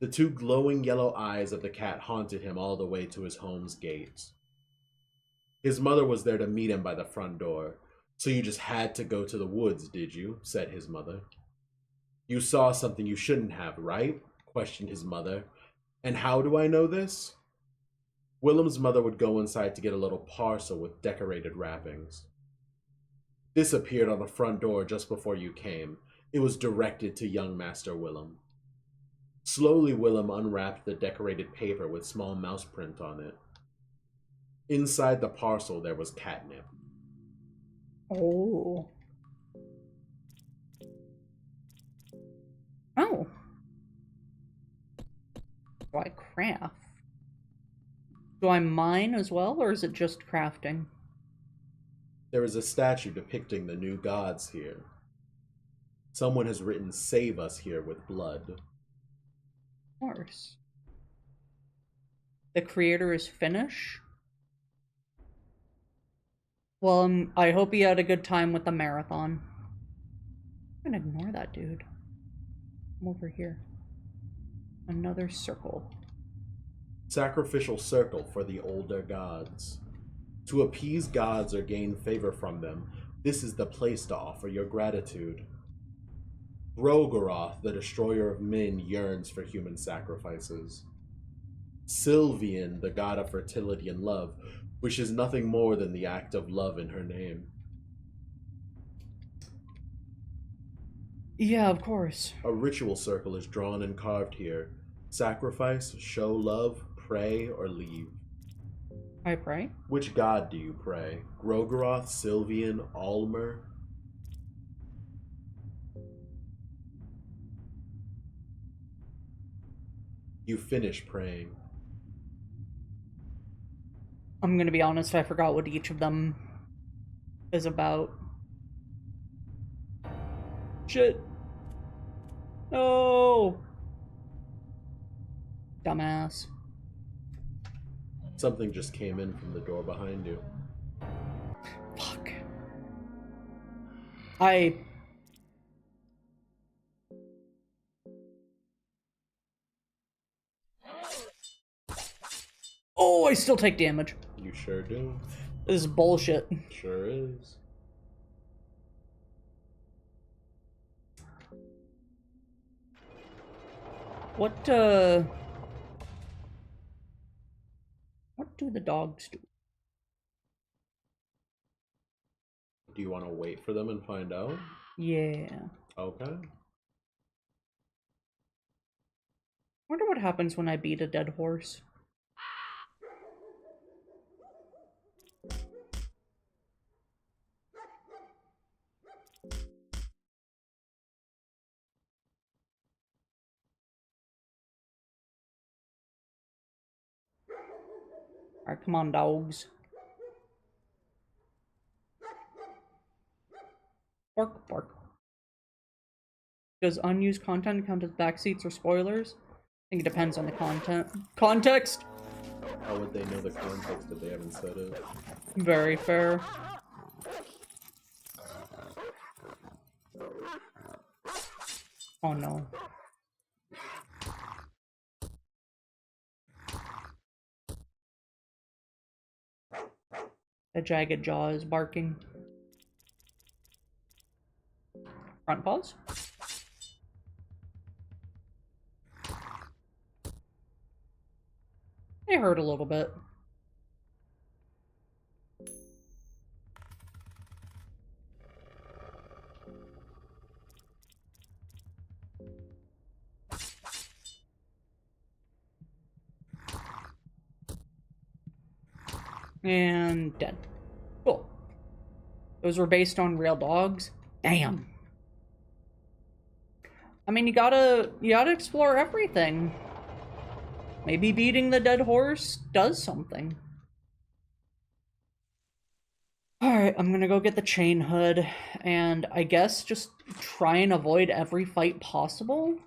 Speaker 2: The 2 glowing yellow eyes of the cat haunted him all the way to his home's gate. His mother was there to meet him by the front door. "So you just had to go to the woods, did you?" said his mother. "You saw something you shouldn't have, right?" questioned his mother. "And how do I know this?" Willem's mother would go inside to get a little parcel with decorated wrappings. This appeared on the front door just before you came. It was directed to young Master Willem. Slowly, Willem unwrapped the decorated paper with small mouse print on it. Inside the parcel there was catnip.
Speaker 1: Oh. Oh. Do I craft? Do I mine as well, or is it just crafting?
Speaker 2: There is a statue depicting the new gods here. Someone has written, "Save us" here with blood.
Speaker 1: Of course. The creator is Finnish? Well, I hope he had a good time with the marathon. I'm gonna ignore that dude. I'm over here. Another circle.
Speaker 2: Sacrificial circle for the older gods. To appease gods or gain favor from them, this is the place to offer your gratitude. Rogoroth, the destroyer of men, yearns for human sacrifices. Sylvian, the god of fertility and love, wishes nothing more than the act of love in her name.
Speaker 1: Yeah, of course.
Speaker 2: A ritual circle is drawn and carved here. Sacrifice, show love, pray, or leave.
Speaker 1: I pray.
Speaker 2: Which god do you pray? Rogoroth, Sylvian, Almer? You finish praying.
Speaker 1: I'm gonna be honest, I forgot what each of them is about. Shit. No! Dumbass.
Speaker 2: Something just came in from the door behind you.
Speaker 1: Fuck. Oh, I still take damage.
Speaker 2: You sure do.
Speaker 1: This is bullshit.
Speaker 2: Sure is.
Speaker 1: What do the dogs do?
Speaker 2: Do you want to wait for them and find out?
Speaker 1: Yeah.
Speaker 2: Okay.
Speaker 1: Wonder what happens when I beat a dead horse. Alright, come on, dogs. Bark, bark. Does unused content count as backseats or spoilers? I think it depends on the content. Context?
Speaker 2: How would they know the context if they haven't said it?
Speaker 1: Very fair. Oh no. The jagged jaw is barking. Front paws? It hurt a little bit. And dead. Cool. Those were based on real dogs? Damn. I mean, you gotta explore everything. Maybe beating the dead horse does something. Alright, I'm gonna go get the chain hood, and I guess just try and avoid every fight possible?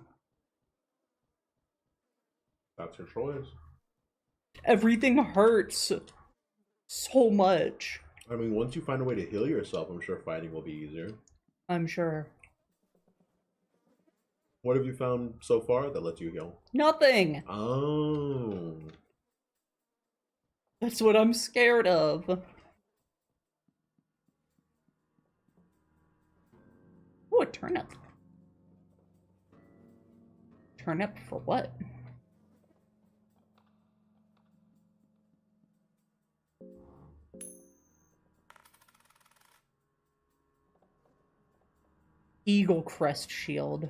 Speaker 2: That's your choice.
Speaker 1: Everything hurts so much.
Speaker 2: I mean, once you find a way to heal yourself, I'm sure fighting will be easier.
Speaker 1: I'm sure.
Speaker 2: What have you found so far that lets you heal?
Speaker 1: Nothing!
Speaker 2: Oh.
Speaker 1: That's what I'm scared of. Ooh, a turnip. Turnip for what? Eagle crest shield.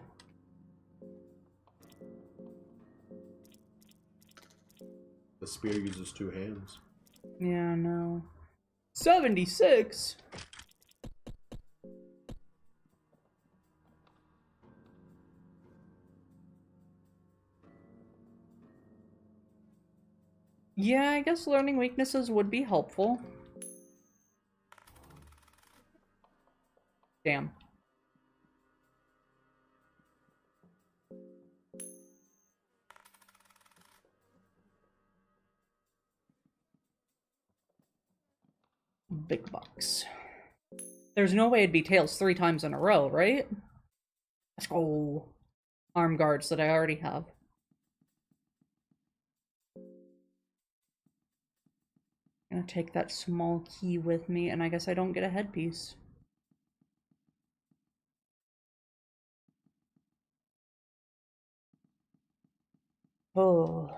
Speaker 2: The spear uses 2 hands.
Speaker 1: Yeah, no. 76? Yeah, I guess learning weaknesses would be helpful. Damn. Big bucks. There's no way it'd be tails 3 times in a row, right? Let's go. Arm guards that I already have. I'm gonna take that small key with me, and I guess I don't get a headpiece. Oh.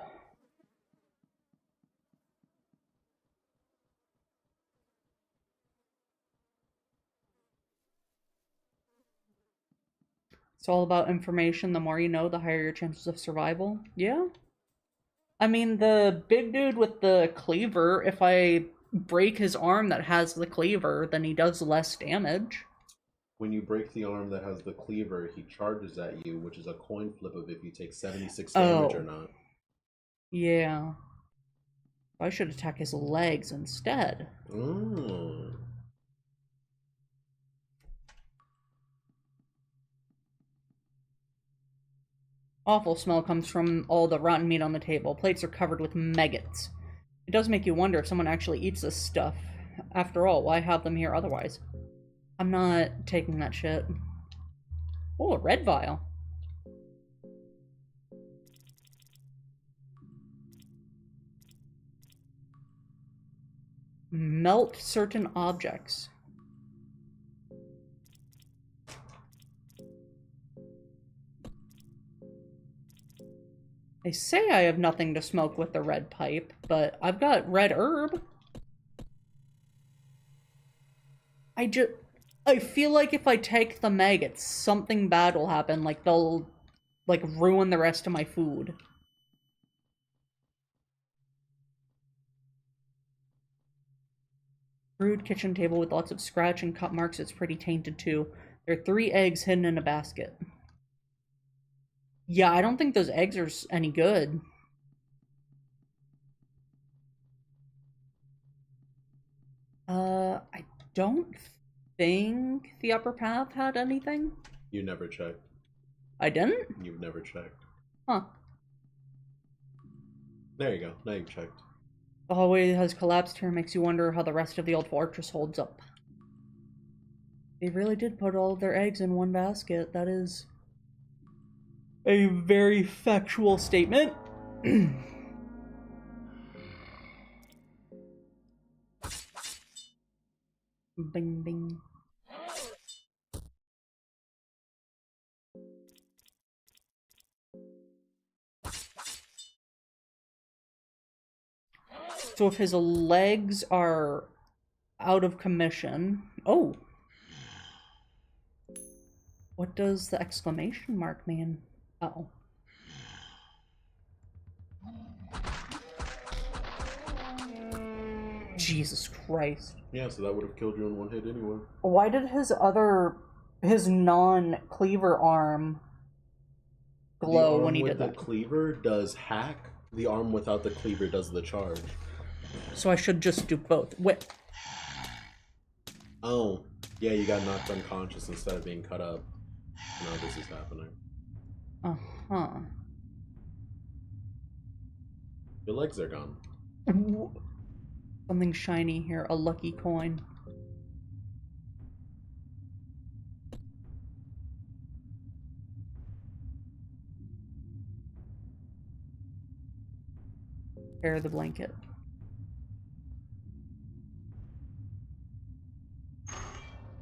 Speaker 1: It's all about information. The more you know, the higher your chances of survival. Yeah. I mean, the big dude with the cleaver, if I break his arm that has the cleaver, then he does less damage.
Speaker 2: When you break the arm that has the cleaver, he charges at you, which is a coin flip of if you take 76 damage or
Speaker 1: Oh,
Speaker 2: not.
Speaker 1: yeah. I should attack his legs instead.
Speaker 2: Mm.
Speaker 1: Awful smell comes from all the rotten meat on the table. Plates are covered with maggots. It does make you wonder if someone actually eats this stuff. After all, why have them here otherwise? I'm not taking that shit. Oh, a red vial. Melt certain objects. They say I have nothing to smoke with the red pipe, but I've got red herb. I feel like if I take the maggots, something bad will happen. Like, they'll, like, ruin the rest of my food. Rude kitchen table with lots of scratch and cut marks. It's pretty tainted, too. There are 3 eggs hidden in a basket. Yeah, I don't think those eggs are any good. I don't think the upper path had anything.
Speaker 2: You never checked.
Speaker 1: I didn't?
Speaker 2: You've never checked.
Speaker 1: Huh.
Speaker 2: There you go. Now you've checked.
Speaker 1: The hallway has collapsed here, makes you wonder how the rest of the old fortress holds up. They really did put all of their eggs in one basket. That is a very factual statement. Bing, bing. So if his legs are out of commission... Oh! What does the exclamation mark mean? Uh-oh. Jesus Christ.
Speaker 2: Yeah, so that would have killed you in one hit anyway.
Speaker 1: Why did his non-cleaver arm glow when he did that?
Speaker 2: The arm with the cleaver does hack. The arm without the cleaver does the charge.
Speaker 1: So I should just do both. Wait.
Speaker 2: Oh, yeah, you got knocked unconscious instead of being cut up. Now this is happening.
Speaker 1: Uh-huh.
Speaker 2: Your legs are gone.
Speaker 1: Something shiny here. A lucky coin. Tear the blanket.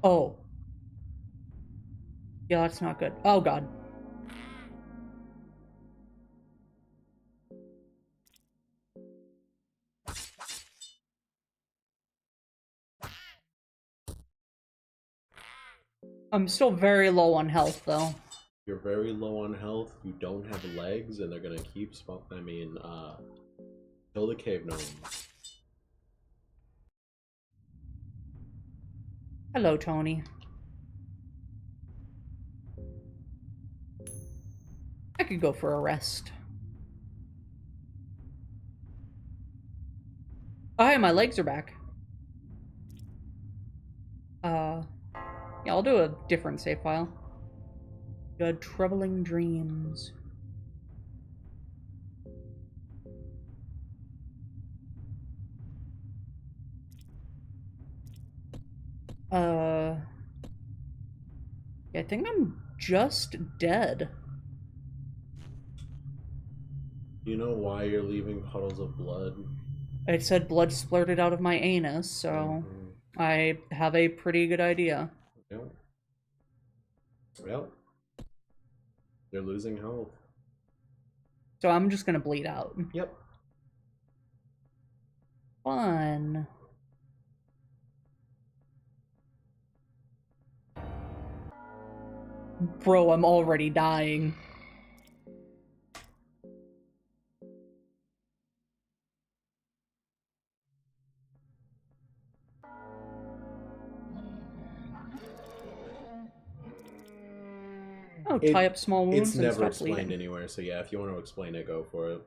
Speaker 1: Oh. Yeah, that's not good. Oh, God. I'm still very low on health, though.
Speaker 2: You're very low on health, you don't have legs, and they're gonna keep kill the cave gnome.
Speaker 1: Hello, Tony. I could go for a rest. Oh, hey, my legs are back. Uh, yeah, I'll do a different save file. Good troubling dreams. Uh, yeah, I think I'm just dead.
Speaker 2: You know why you're leaving puddles of blood?
Speaker 1: It said blood splurted out of my anus, so
Speaker 2: Mm-hmm.
Speaker 1: I have a pretty good idea.
Speaker 2: Yep. Yep. You're losing health.
Speaker 1: So I'm just gonna bleed out.
Speaker 2: Yep.
Speaker 1: Fun. Bro, I'm already dying. Oh, tie
Speaker 2: It
Speaker 1: up small
Speaker 2: it's
Speaker 1: wounds and
Speaker 2: never
Speaker 1: stop
Speaker 2: explained
Speaker 1: bleeding.
Speaker 2: anywhere, so yeah, if you want to explain it, go for it.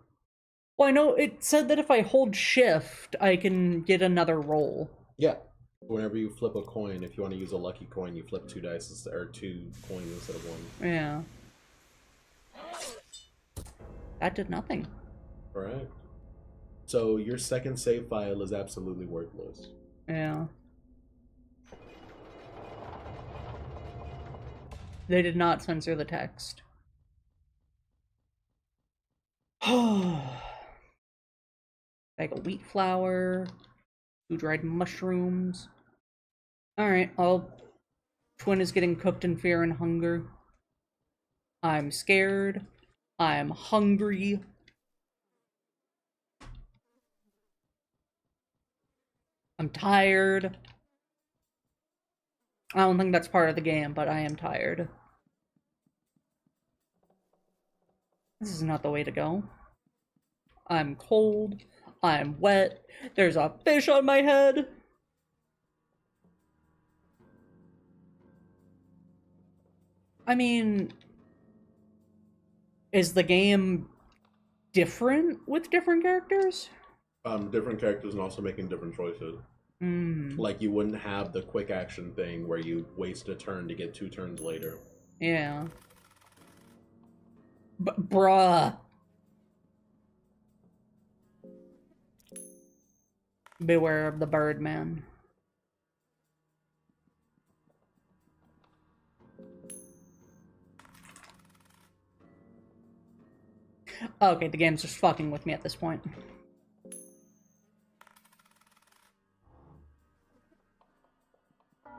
Speaker 1: Well, I know it said that if I hold shift, I can get another roll.
Speaker 2: Yeah. Whenever you flip a coin, if you want to use a lucky coin, you flip two dice or two coins instead of one.
Speaker 1: Yeah. That did nothing.
Speaker 2: Correct. So your second save file is absolutely worthless.
Speaker 1: Yeah. They did not censor the text. Bag of wheat flour, 2 dried mushrooms. Alright, Twin is getting cooked in fear and hunger. I'm scared. I'm hungry. I'm tired. I don't think that's part of the game, but I am tired. This is not the way to go. I'm cold. I'm wet. There's a fish on my head. I mean, is the game different with different characters?
Speaker 2: Different characters and also making different choices. Like you wouldn't have the quick action thing where you waste a turn to get 2 turns later.
Speaker 1: Yeah. Bruh. Beware of the Birdman. Okay, the game's just fucking with me at this point.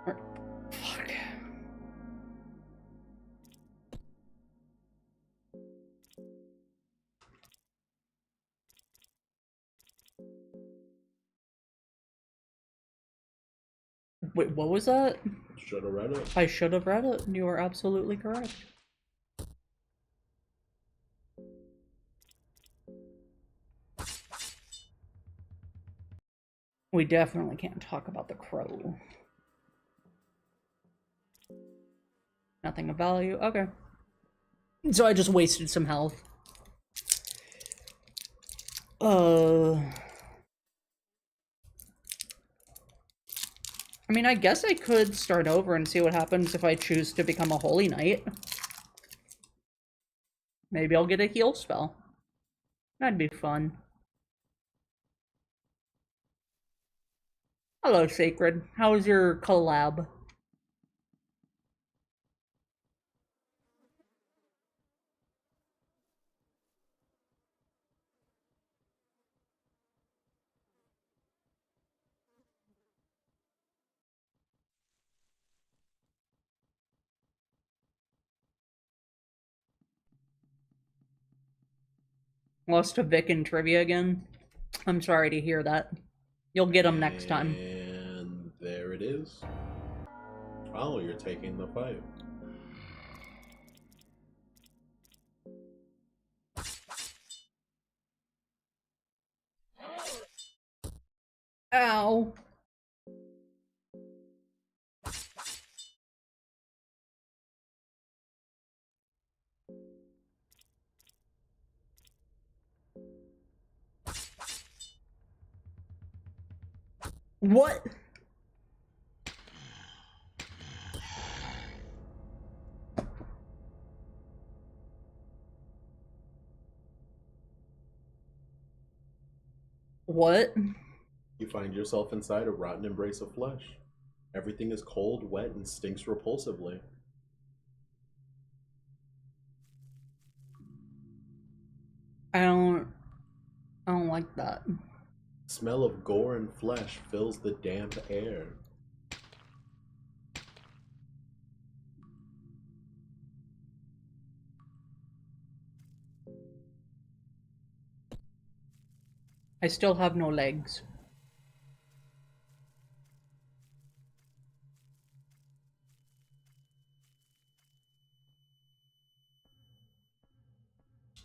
Speaker 1: Fuck. Wait, what was that?
Speaker 2: Should have read it.
Speaker 1: I should have read it. You are absolutely correct. We definitely can't talk about the crow. Nothing of value. Okay. So I just wasted some health. I mean, I guess I could start over and see what happens if I choose to become a holy knight. Maybe I'll get a heal spell. That'd be fun. Hello, Sacred. How was your collab? Lost to Vic in trivia again? I'm sorry to hear that. You'll get them next time.
Speaker 2: And there it is. Oh, you're taking the fight.
Speaker 1: Ow. What? What?
Speaker 2: You find yourself inside a rotten embrace of flesh. Everything is cold, wet, and stinks repulsively.
Speaker 1: I don't I don't like that.
Speaker 2: Smell of gore and flesh fills the damp air.
Speaker 1: I still have no legs.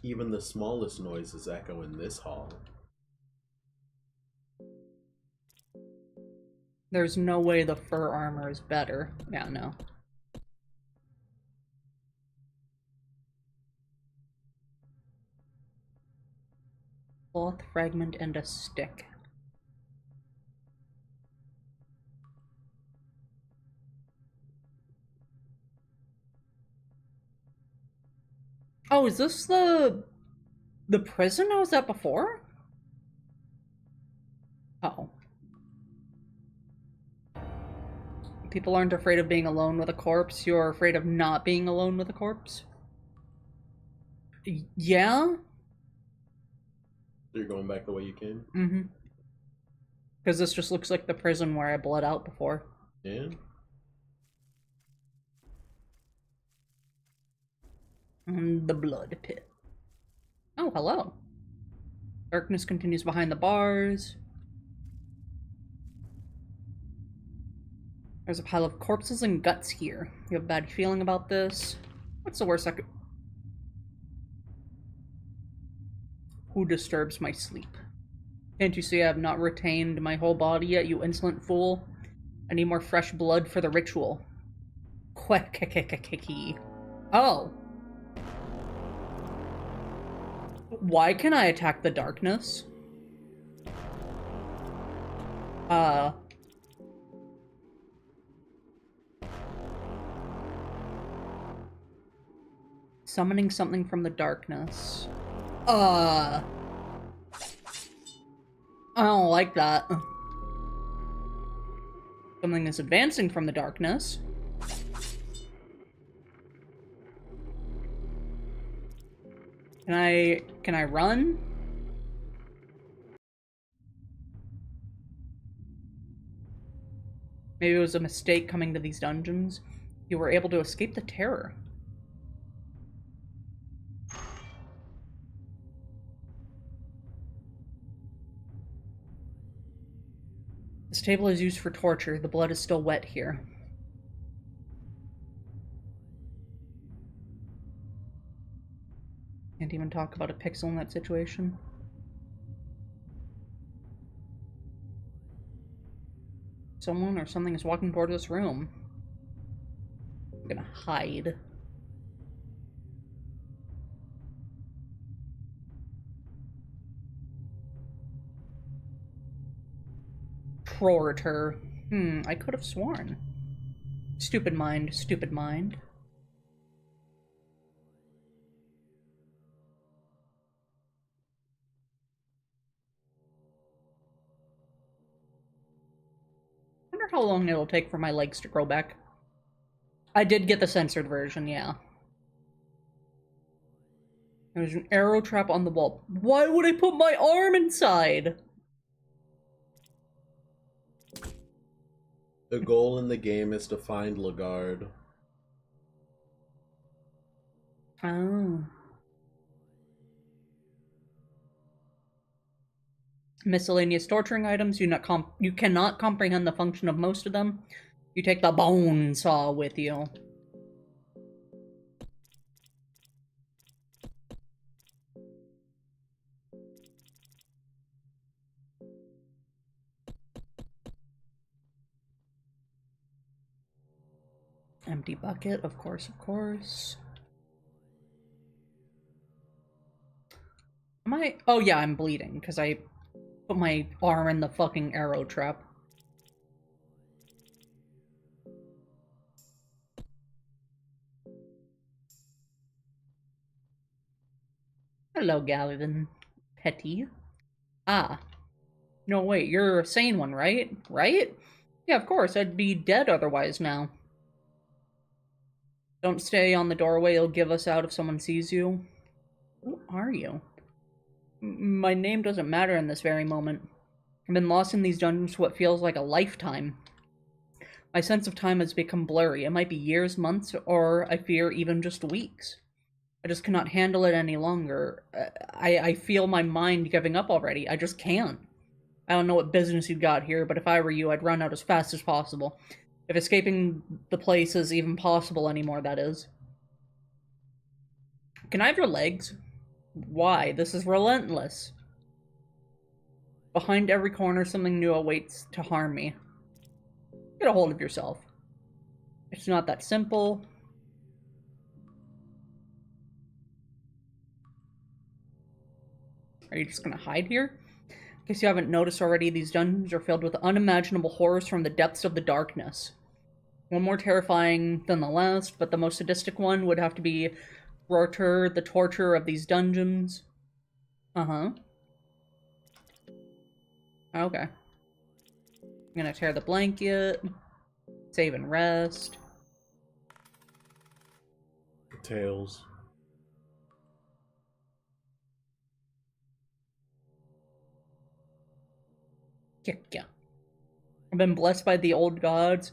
Speaker 2: Even the smallest noises echo in this hall.
Speaker 1: There's no way the fur armor is better. Yeah, no. Cloth fragment and a stick. Oh, is this the prison I was at before? Oh. People aren't afraid of being alone with a corpse. You're afraid of not being alone with a corpse? Yeah?
Speaker 2: So you're going back the way you came?
Speaker 1: Mm-hmm. Because this just looks like the prison where I bled out before.
Speaker 2: Yeah?
Speaker 1: The blood pit. Oh, hello. Darkness continues behind the bars. There's a pile of corpses and guts here. You have a bad feeling about this? What's the worst I could... Who disturbs my sleep? Can't you see I have not retained my whole body yet, you insolent fool? I need more fresh blood for the ritual. Quack-a-kick-a-kicky. Oh. Why can I attack the darkness? Summoning something from the darkness. I don't like that. Something is advancing from the darkness. Can I run? Maybe it was a mistake coming to these dungeons. You were able to escape the terror. This table is used for torture. The blood is still wet here. Can't even talk about a pixel in that situation. Someone or something is walking toward this room. I'm gonna hide. Prorator. I could have sworn. Stupid mind, stupid mind. I wonder how long it'll take for my legs to grow back. I did get the censored version, yeah. There's an arrow trap on the wall. Why would I put my arm inside?
Speaker 2: The goal in the game is to find Lagarde.
Speaker 1: Oh. Miscellaneous torturing items. You cannot comprehend the function of most of them. You take the bone saw with you. Empty bucket, of course, of course. Am I? Oh yeah, I'm bleeding because I put my arm in the fucking arrow trap. Hello, Galvin. Petty. Ah. No, wait, you're a sane one, right? Right? Yeah, of course, I'd be dead otherwise now. Don't stay on the doorway, it'll give us out if someone sees you. Who are you? My name doesn't matter in this very moment. I've been lost in these dungeons for what feels like a lifetime. My sense of time has become blurry. It might be years, months, or I fear even just weeks. I just cannot handle it any longer. I feel my mind giving up already. I just can't. I don't know what business you got here, but if I were you, I'd run out as fast as possible. If escaping the place is even possible anymore, that is. Can I have your legs? Why? This is relentless. Behind every corner, something new awaits to harm me. Get a hold of yourself. It's not that simple. Are you just gonna hide here? In case you haven't noticed already, these dungeons are filled with unimaginable horrors from the depths of the darkness. One more terrifying than the last, but the most sadistic one would have to be Rotor, the torture of these dungeons. Uh-huh. Okay. I'm gonna tear the blanket. Save and rest.
Speaker 2: Tails.
Speaker 1: Yeah. I've been blessed by the old gods.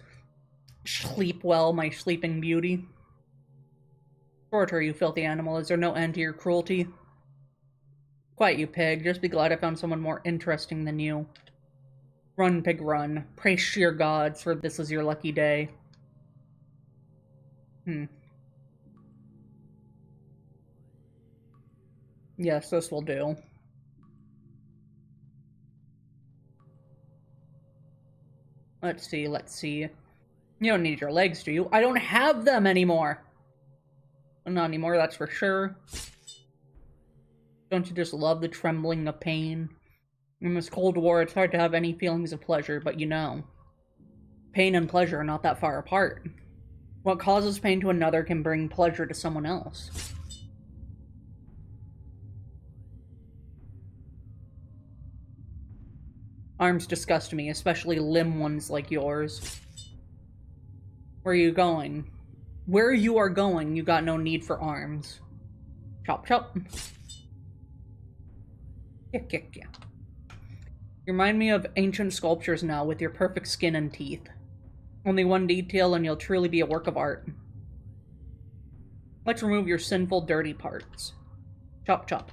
Speaker 1: Sleep well, my sleeping beauty. Rotor, you filthy animal. Is there no end to your cruelty? Quiet, you pig. Just be glad I found someone more interesting than you. Run, pig, run. Praise your gods, for this is your lucky day. Yes, this will do. Let's see, let's see. You don't need your legs, do you? I don't have them anymore! Not anymore, that's for sure. Don't you just love the trembling of pain? In this Cold War, it's hard to have any feelings of pleasure, but you know. Pain and pleasure are not that far apart. What causes pain to another can bring pleasure to someone else. Arms disgust me, especially limb ones like yours. Where are you going? Where you are going, you got no need for arms. Chop, chop. Yeah. You remind me of ancient sculptures now, with your perfect skin and teeth. Only one detail and you'll truly be a work of art. Let's remove your sinful, dirty parts. Chop, chop.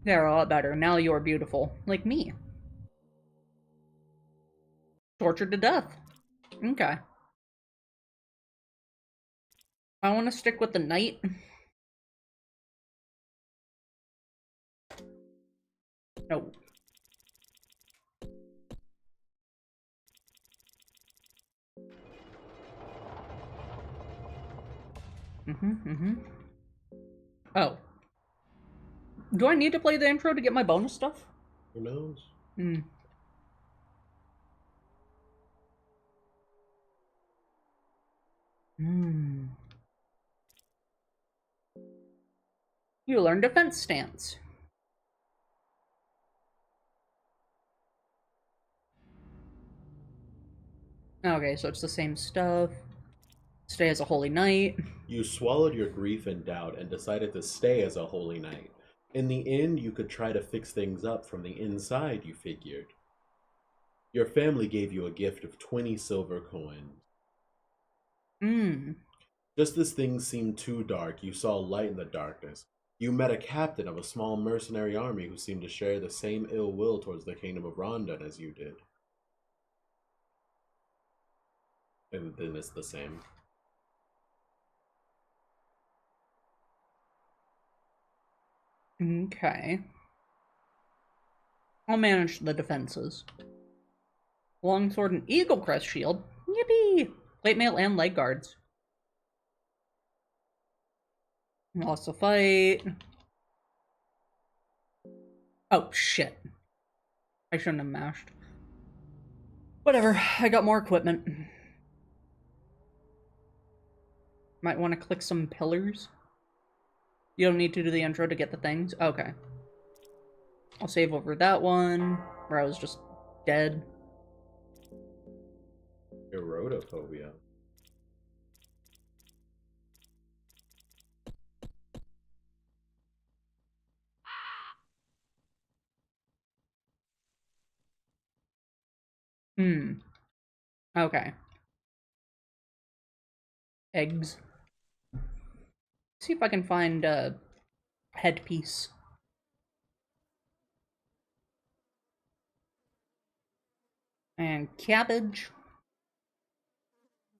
Speaker 1: They're a lot better. Now you're beautiful. Like me. Tortured to death. Okay. I want to stick with the knight. No. Oh. Do I need to play the intro to get my bonus stuff?
Speaker 2: Who knows? You learn defense stance. Okay, so it's the same stuff. Stay as a holy knight. You swallowed your grief and doubt and decided to stay as a holy knight. In the end, you could try to fix things up from the inside, you figured. Your family gave you a gift of 20 silver coins. Just as things seemed too dark, you saw light in the darkness. You met a captain of a small mercenary army who seemed to share the same ill will towards the kingdom of Rondon as you did. And then it's the same.
Speaker 1: Okay. I'll manage the defenses. Longsword and eagle crest shield. Yippee! Plate mail and leg guards. Lost the fight. Oh, shit. I shouldn't have mashed. Whatever, I got more equipment. Might want to click some pillars. You don't need to do the intro to get the things? Okay. I'll save over that one, where I was just dead.
Speaker 2: Erotophobia.
Speaker 1: Okay. Eggs. See if I can find a headpiece. And cabbage.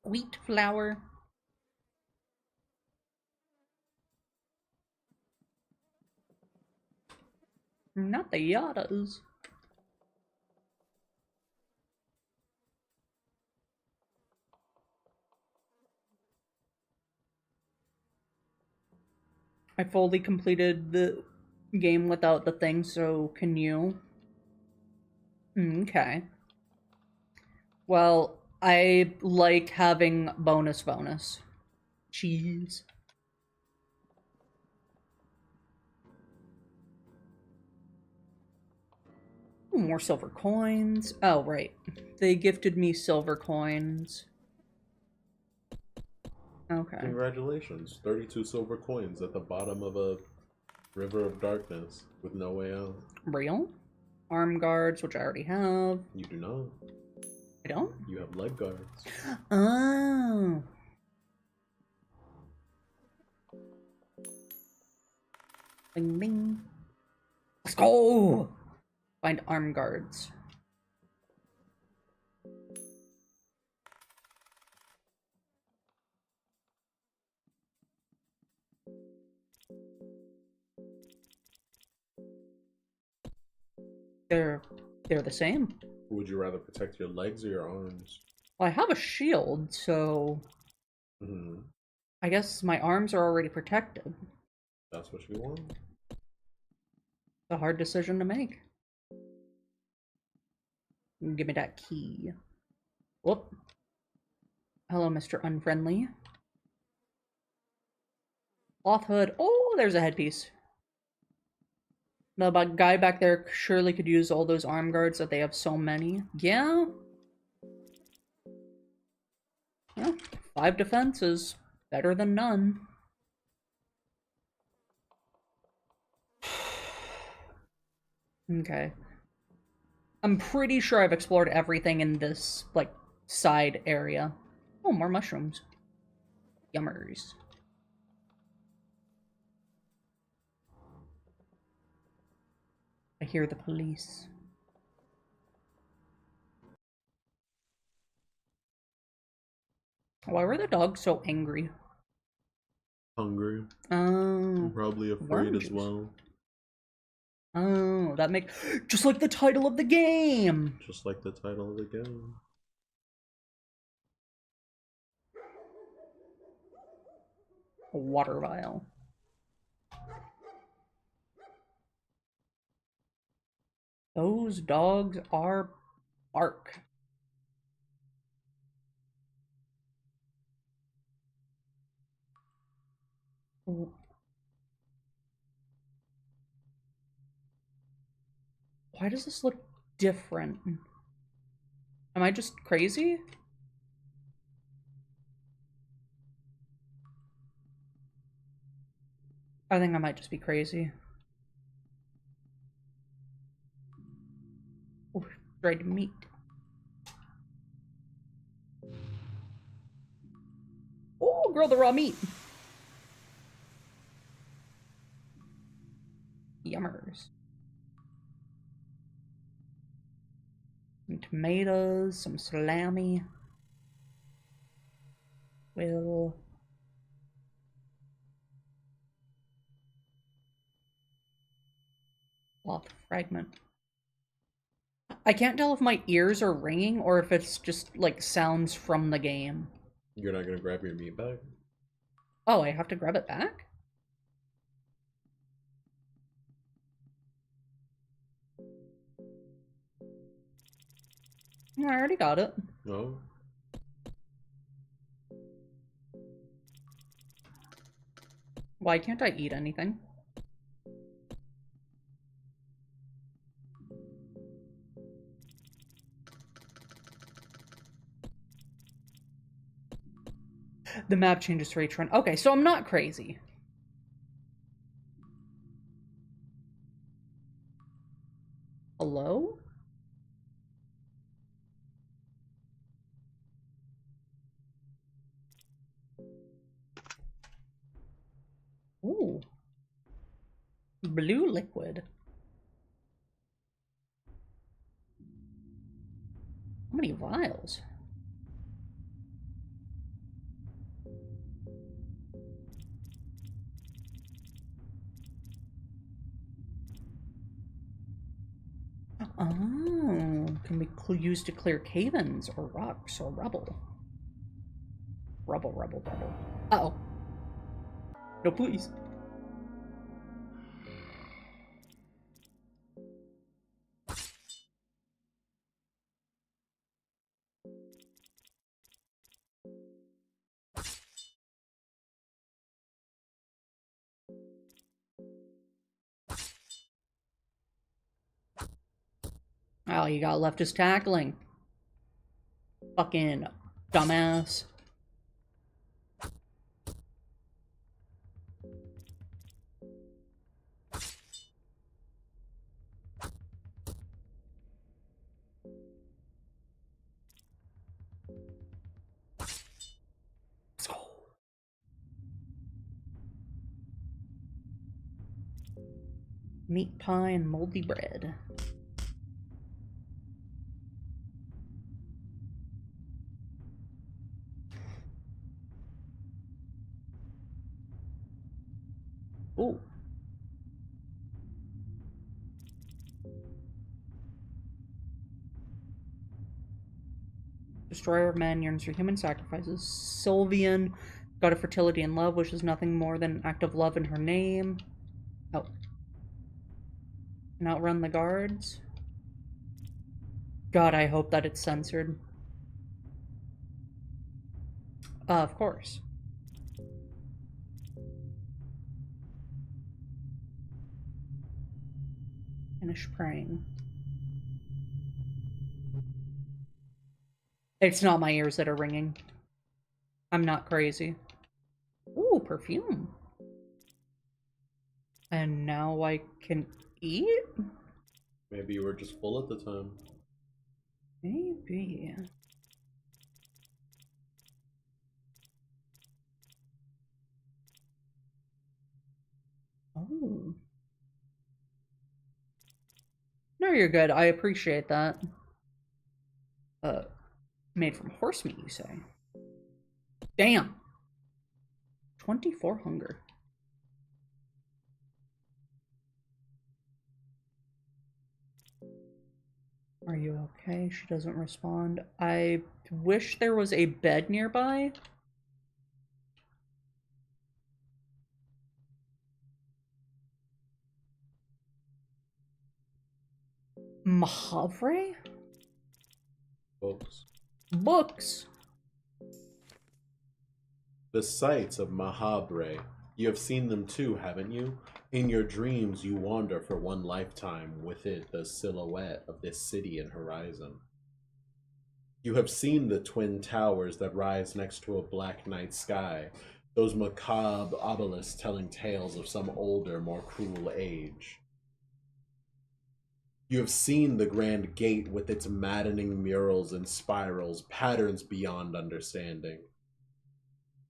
Speaker 1: Wheat flour. Not the yadas. I fully completed the game without the thing, so can you? Okay. Well, I like having bonus. Cheese. Ooh, more silver coins. Oh, right. They gifted me silver coins. Okay.
Speaker 2: Congratulations. 32 silver coins at the bottom of a river of darkness with no way out.
Speaker 1: Real? Arm guards, which I already have.
Speaker 2: You do not.
Speaker 1: I don't?
Speaker 2: You have leg guards.
Speaker 1: Oh. Bing bing. Let's go! Find arm guards. They're the same.
Speaker 2: Would you rather protect your legs or your arms?
Speaker 1: Well, I have a shield, so I guess my arms are already protected.
Speaker 2: That's what you want.
Speaker 1: It's a hard decision to make. Give me that key. Whoop. Hello, Mr. Unfriendly. Cloth hood. Oh, there's a headpiece. The guy back there surely could use all those arm guards that they have so many. Yeah. Yeah. 5 defense is better than none. Okay. I'm pretty sure I've explored everything in this, like, side area. Oh, more mushrooms. Yummers. I hear the police. Why were the dogs so angry?
Speaker 2: Hungry.
Speaker 1: Oh.
Speaker 2: Probably afraid as well.
Speaker 1: Oh, that makes just like the title of the game.
Speaker 2: Just like the title of the game.
Speaker 1: A water vial. Those dogs are bark. Why does this look different? Am I just crazy? I think I might just be crazy. Oh, dried meat. Oh, grill the raw meat. Yummers. Some tomatoes, some salami. Will. Cloth fragment. I can't tell if my ears are ringing or if it's just like sounds from the game.
Speaker 2: You're not gonna grab your meat bag?
Speaker 1: Oh, I have to grab it back? I already got it.
Speaker 2: No.
Speaker 1: Why can't I eat anything? The map changes to each run. Okay, so I'm not crazy. Hello? Ooh. Blue liquid. How many vials? Oh, can be used to clear cave-ins or rocks or rubble. Rubble, rubble, rubble. Uh-oh. No, please. Oh, you got left is tackling. Fucking dumbass. Let's go. Meat pie and moldy bread. Ooh. Destroyer of man yearns for human sacrifices. Sylvian, god of fertility and love, wishes nothing more than an act of love in her name. Oh. And outrun the guards. God, I hope that it's censored. Of course. Finish praying. It's not my ears that are ringing. I'm not crazy. Ooh, perfume. And now I can eat?
Speaker 2: Maybe you were just full at the time.
Speaker 1: Maybe. Oh. No, you're good. I appreciate that. Made from horse meat, you say? Damn! 24 hunger. Are you okay? She doesn't respond. I wish there was a bed nearby. Mahavre?
Speaker 2: Books.
Speaker 1: Books!
Speaker 2: The sights of Mahabre. You have seen them too, haven't you? In your dreams, you wander for one lifetime with it the silhouette of this city and horizon. You have seen the twin towers that rise next to a black night sky, those macabre obelisks telling tales of some older, more cruel age. You have seen the grand gate with its maddening murals and spirals, patterns beyond understanding.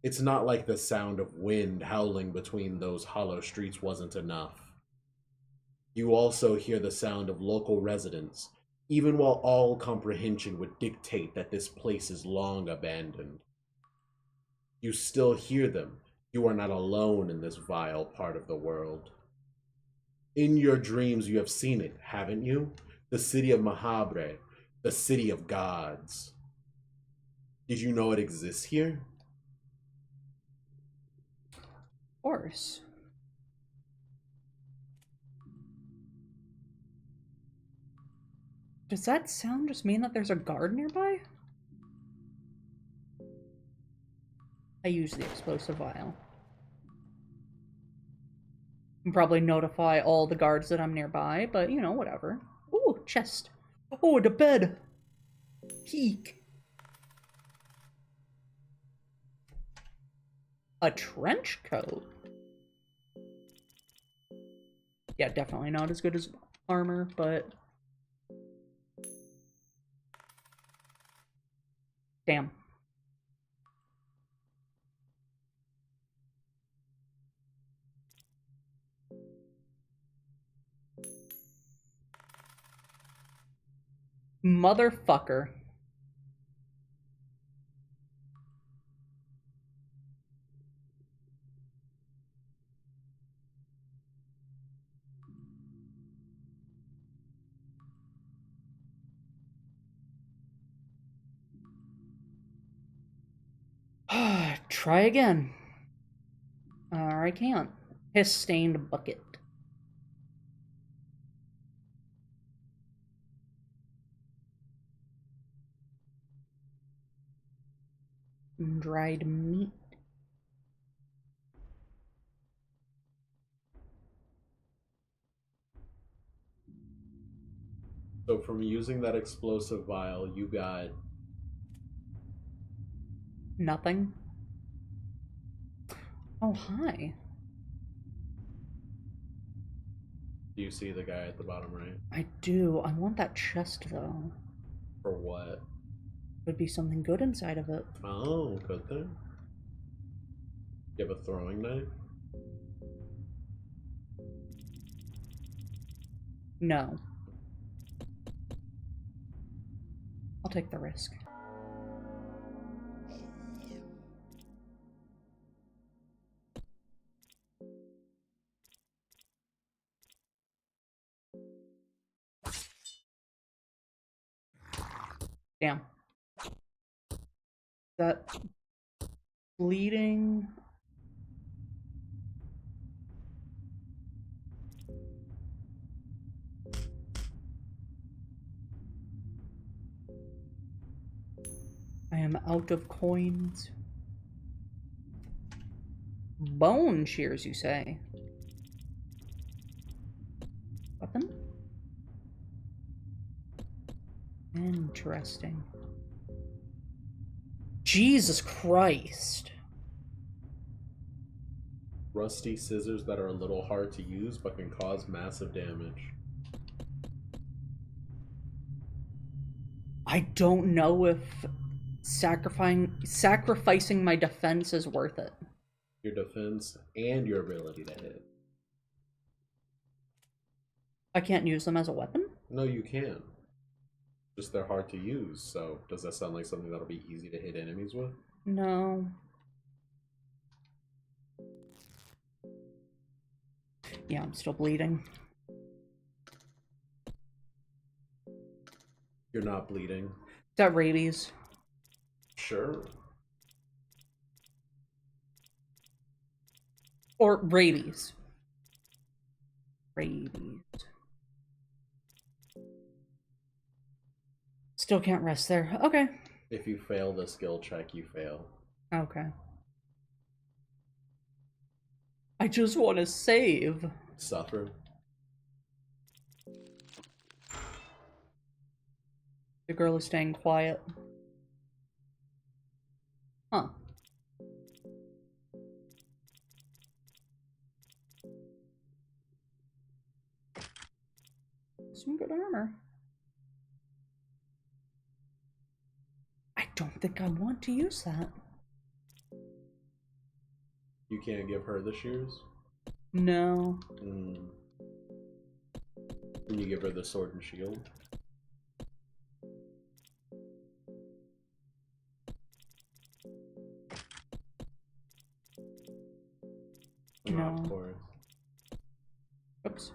Speaker 2: It's not like the sound of wind howling between those hollow streets wasn't enough. You also hear the sound of local residents, even while all comprehension would dictate that this place is long abandoned. You still hear them. You are not alone in this vile part of the world. In your dreams, you have seen it, haven't you? The city of Mahabre, the city of gods. Did you know it exists here?
Speaker 1: Of course. Does that sound just mean that there's a guard nearby? I use the explosive vial. And probably notify all the guards that I'm nearby, but you know, whatever. Ooh, chest. Oh, the bed. Peek. A trench coat. Yeah, definitely not as good as armor, but damn. Motherfucker. Try again. Or I can't. Piss stained bucket. Dried meat.
Speaker 2: So from using that explosive vial, you got...
Speaker 1: Nothing. Oh, hi.
Speaker 2: Do you see the guy at the bottom right?
Speaker 1: I do. I want that chest, though.
Speaker 2: For what?
Speaker 1: Would be something good inside of it.
Speaker 2: Oh, could there? You have a throwing knife?
Speaker 1: No. I'll take the risk. Damn. That bleeding. I am out of coins. Bone shears, you say? Weapon? Interesting. Jesus Christ.
Speaker 2: Rusty scissors that are a little hard to use but can cause massive damage.
Speaker 1: I don't know if sacrificing my defense is worth it.
Speaker 2: Your defense and your ability to hit.
Speaker 1: I can't use them as a weapon?
Speaker 2: No, you can. Just they're hard to use, so does that sound like something that'll be easy to hit enemies with?
Speaker 1: No. Yeah, I'm still bleeding.
Speaker 2: You're not bleeding.
Speaker 1: Is that rabies?
Speaker 2: Sure.
Speaker 1: Or rabies. Rabies. Still can't rest there. Okay.
Speaker 2: If you fail the skill check, you fail.
Speaker 1: Okay. I just want to save.
Speaker 2: Suffer.
Speaker 1: The girl is staying quiet. Huh. Some good armor. I don't think I want to use that.
Speaker 2: You can't give her the shears?
Speaker 1: No.
Speaker 2: Can you give her the sword and shield?
Speaker 1: No.
Speaker 2: Of course.
Speaker 1: Oops.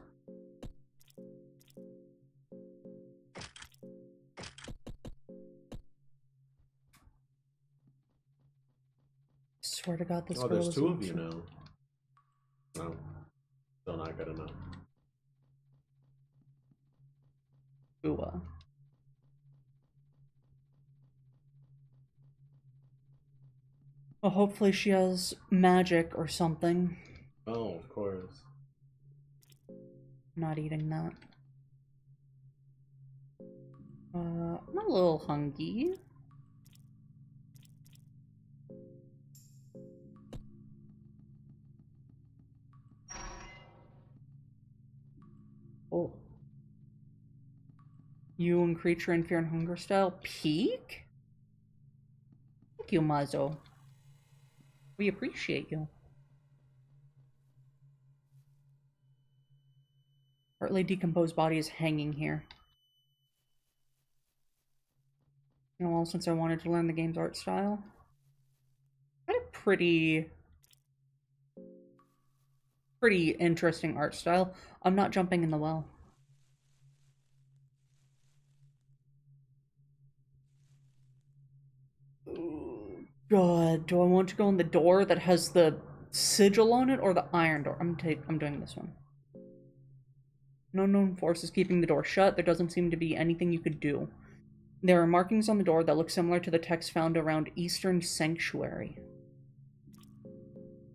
Speaker 1: Swear to God, this girl
Speaker 2: there's
Speaker 1: is
Speaker 2: two of you now. No. Still not good enough.
Speaker 1: Ooh. Well, hopefully she has magic or something.
Speaker 2: Oh, of course.
Speaker 1: Not eating that. I'm a little hungry. Oh. You and creature in fear and hunger style. Peak? Thank you, Mazo. We appreciate you. Partly decomposed body is hanging here. You know, well, since I wanted to learn the game's art style. Got a pretty interesting art style. I'm not jumping in the well. God, do I want to go in the door that has the sigil on it or the iron door? I'm doing this one. No known force is keeping the door shut. There doesn't seem to be anything you could do. There are markings on the door that look similar to the text found around Eastern Sanctuary.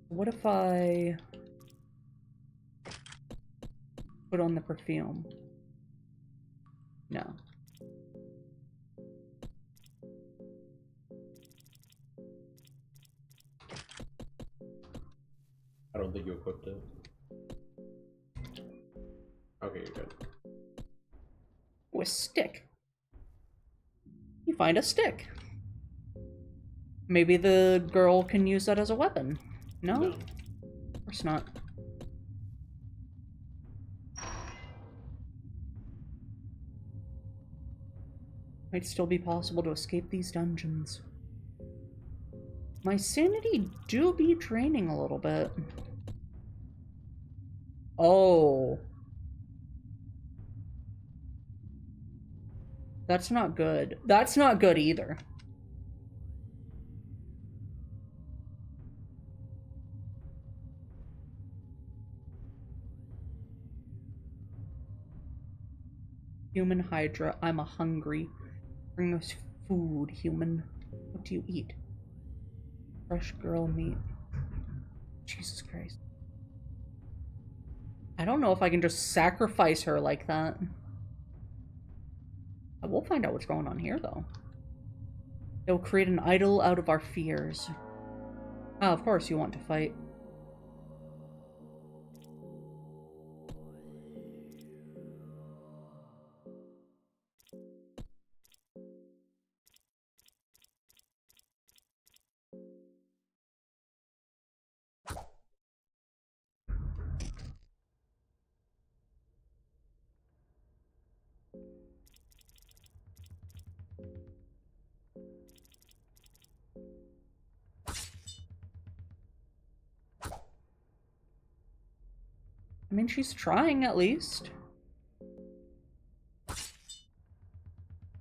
Speaker 1: What if I put on the perfume? No.
Speaker 2: I don't think you equipped it. Okay, you're good.
Speaker 1: Oh, a stick. You find a stick. Maybe the girl can use that as a weapon. No?
Speaker 2: No.
Speaker 1: Of course not. Might still be possible to escape these dungeons. My sanity do be draining a little bit. Oh. That's not good. That's not good either. Human Hydra, I'm a hungry. Bring us food, human. What do you eat? Fresh girl meat. Jesus Christ. I don't know if I can just sacrifice her like that. I will find out what's going on here, though. It will create an idol out of our fears. Ah, of course you want to fight. I mean, she's trying, at least.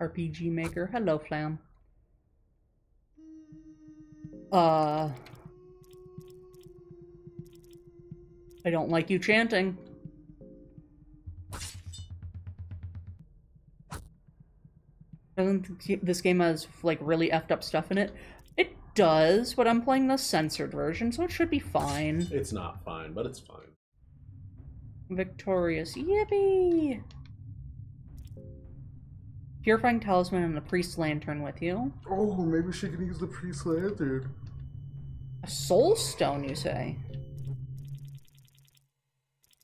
Speaker 1: RPG Maker. Hello, Flam. I don't like you chanting. Doesn't this game has, like, really effed up stuff in it? It does, but I'm playing the censored version, so it should be fine.
Speaker 2: It's not fine, but it's fine.
Speaker 1: Victorious. Yippee! Purifying Talisman and the Priest's Lantern with you.
Speaker 2: Oh, maybe she can use the Priest's Lantern.
Speaker 1: A Soul Stone, you say?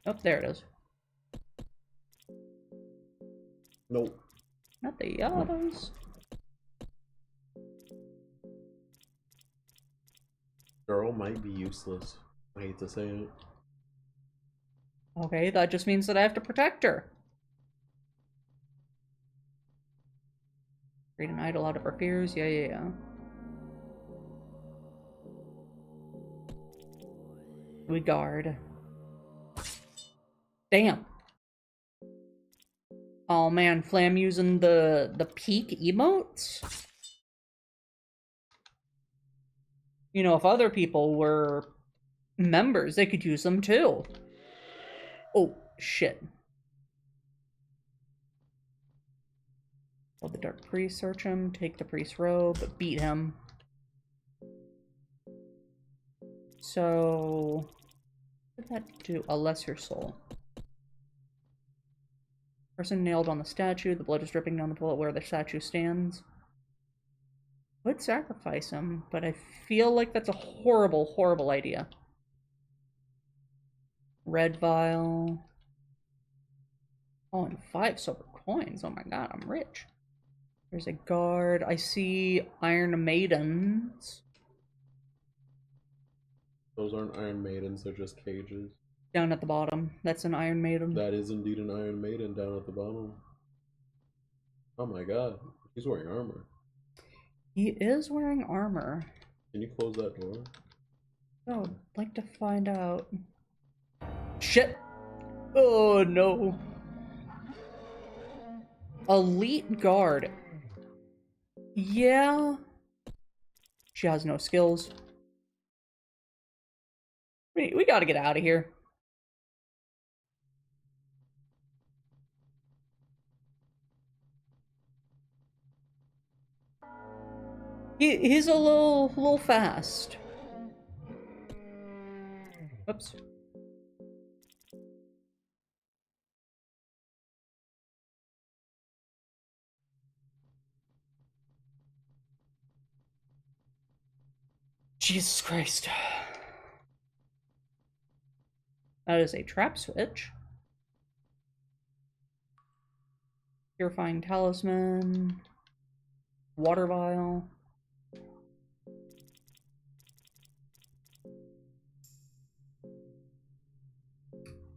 Speaker 1: Oh, there it is.
Speaker 2: Nope.
Speaker 1: Not the Yadas.
Speaker 2: Girl might be useless. I hate to say it.
Speaker 1: Okay, that just means that I have to protect her. Create an idol out of her fears. Yeah. We guard. Damn. Oh man, Flam using the peak emotes? You know, if other people were members, they could use them too. Oh, shit. Well, the Dark Priest, search him, take the priest's robe, beat him. So, what did that do? A lesser soul. Person nailed on the statue. The blood is dripping down the pole where the statue stands. Would sacrifice him, but I feel like that's a horrible, horrible idea. Red vial. Oh, and 5 silver coins. Oh my god, I'm rich. There's a guard. I see Iron Maidens.
Speaker 2: Those aren't Iron Maidens, they're just cages.
Speaker 1: Down at the bottom. That's an Iron Maiden.
Speaker 2: That is indeed an Iron Maiden down at the bottom. Oh my god, he's wearing armor.
Speaker 1: He is wearing armor.
Speaker 2: Can you close that door?
Speaker 1: Oh, I'd like to find out. Shit! Oh no. Elite guard. Yeah. She has no skills. We gotta get out of here. He's a little fast. Oops. Jesus Christ. That is a trap switch. Purifying talisman. Water vial.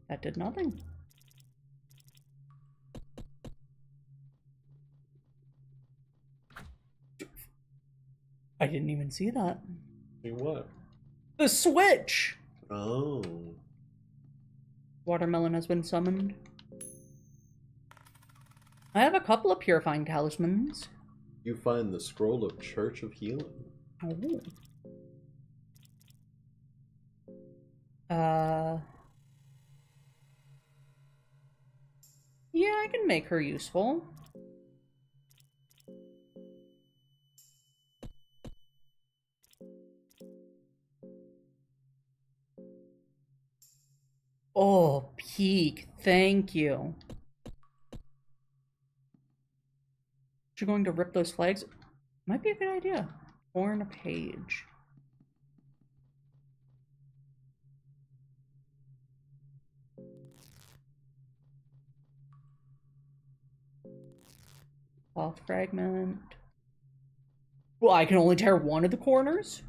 Speaker 1: That did nothing. I didn't even see that.
Speaker 2: See what?
Speaker 1: The switch!
Speaker 2: Oh.
Speaker 1: Watermelon has been summoned. I have a couple of purifying talismans.
Speaker 2: You find the scroll of Church of Healing.
Speaker 1: Oh. Yeah, I can make her useful. Oh, peak. Thank you. You're going to rip those flags? Might be a good idea. Torn a page. Cloth fragment. Well, I can only tear one of the corners?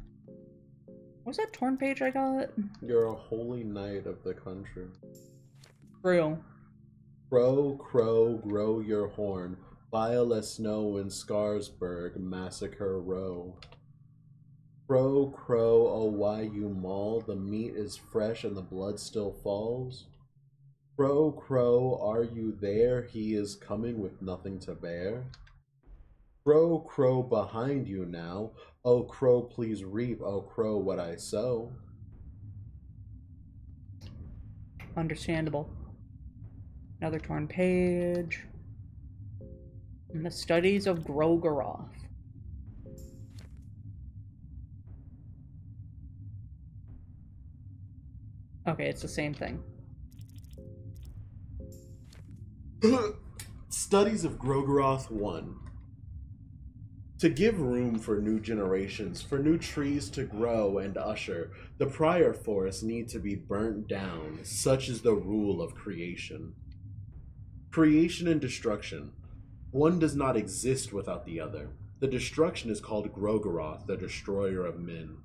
Speaker 1: What's that torn page I got?
Speaker 2: You're a holy knight of the country.
Speaker 1: True.
Speaker 2: Crow, crow, grow your horn. Vile as snow in Scarsburg, massacre row. Crow, crow, oh why you maul? The meat is fresh and the blood still falls. Crow, crow, are you there? He is coming with nothing to bear. Crow, crow, behind you now. Oh, crow, please reap. Oh, crow, what I sow.
Speaker 1: Understandable. Another torn page. And the studies of Grogaroth. Okay, it's the same thing.
Speaker 2: Studies of Grogaroth 1. To give room for new generations, for new trees to grow and usher, the prior forests need to be burnt down. Such is the rule of creation. Creation and destruction. One does not exist without the other. The destruction is called Grogaroth, the destroyer of men.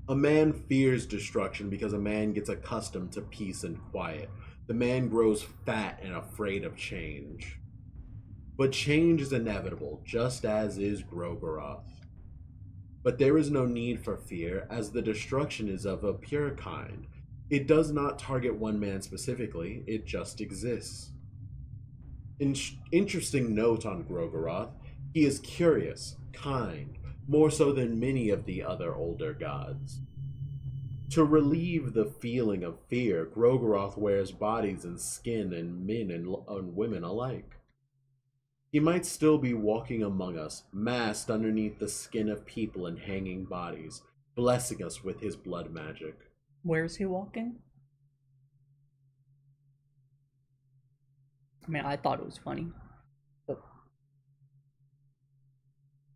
Speaker 2: A man fears destruction because a man gets accustomed to peace and quiet. The man grows fat and afraid of change. But change is inevitable, just as is Grogaroth. But there is no need for fear, as the destruction is of a pure kind. It does not target one man specifically, it just exists. Interesting note on Grogaroth, he is curious, kind, more so than many of the other older gods. To relieve the feeling of fear, Grogaroth wears bodies and skin in men and women alike. He might still be walking among us, masked underneath the skin of people and hanging bodies, blessing us with his blood magic.
Speaker 1: Where is he walking? I mean, I thought it was funny. But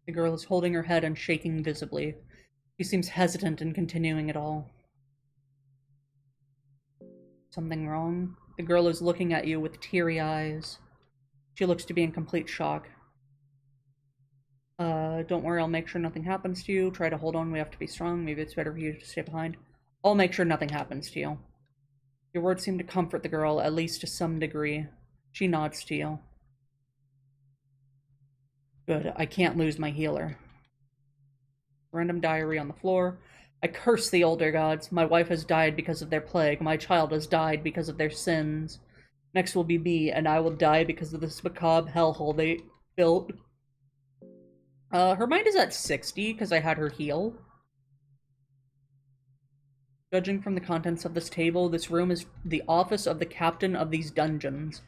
Speaker 1: the girl is holding her head and shaking visibly. She seems hesitant in continuing it all. Something wrong? The girl is looking at you with teary eyes. She looks to be in complete shock. Don't worry, I'll make sure nothing happens to you. Try to hold on, we have to be strong. Maybe it's better for you to stay behind. I'll make sure nothing happens to you. Your words seem to comfort the girl, at least to some degree. She nods to you. Good, I can't lose my healer. Random diary on the floor. I curse the older gods. My wife has died because of their plague. My child has died because of their sins. Next will be me, and I will die because of this macabre hellhole they built. Her mind is at 60 because I had her heal. Judging from the contents of this table, this room is the office of the captain of these dungeons.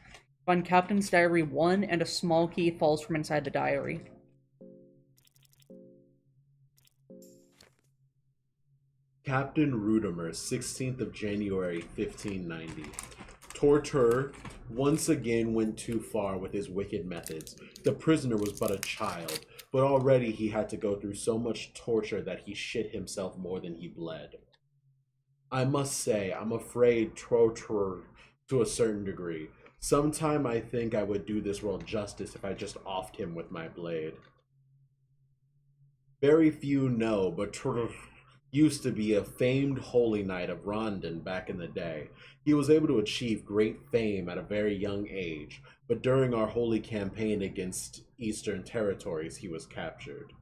Speaker 1: Find Captain's Diary 1, and a small key falls from inside the diary.
Speaker 2: Captain Rudimer, 16th of January, 1590. Torture once again went too far with his wicked methods. The prisoner was but a child, but already he had to go through so much torture that he shit himself more than he bled. I must say, I'm afraid torture to a certain degree. Sometime I think I would do this world justice if I just offed him with my blade. Very few know, but used to be a famed holy knight of Rondon back in the day. He was able to achieve great fame at a very young age, but during our holy campaign against Eastern territories, he was captured.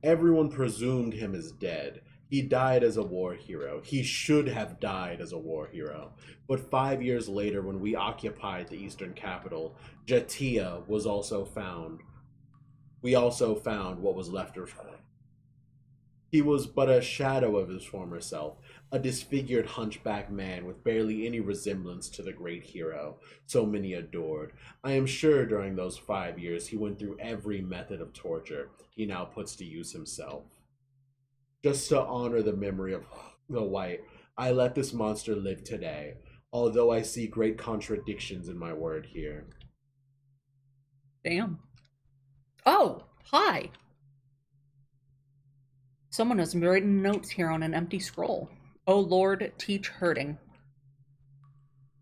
Speaker 2: Everyone presumed him as dead. He died as a war hero. He should have died as a war hero. But 5 years later, when we occupied the eastern capital, Jatia was also found. We also found what was left of her. He was but a shadow of his former self, a disfigured hunchback man with barely any resemblance to the great hero so many adored. I am sure during those 5 years he went through every method of torture he now puts to use himself. Just to honor the memory of the White, I let this monster live today, although I see great contradictions in my word here.
Speaker 1: Damn. Oh, hi! Someone has written notes here on an empty scroll. Oh Lord, teach hurting.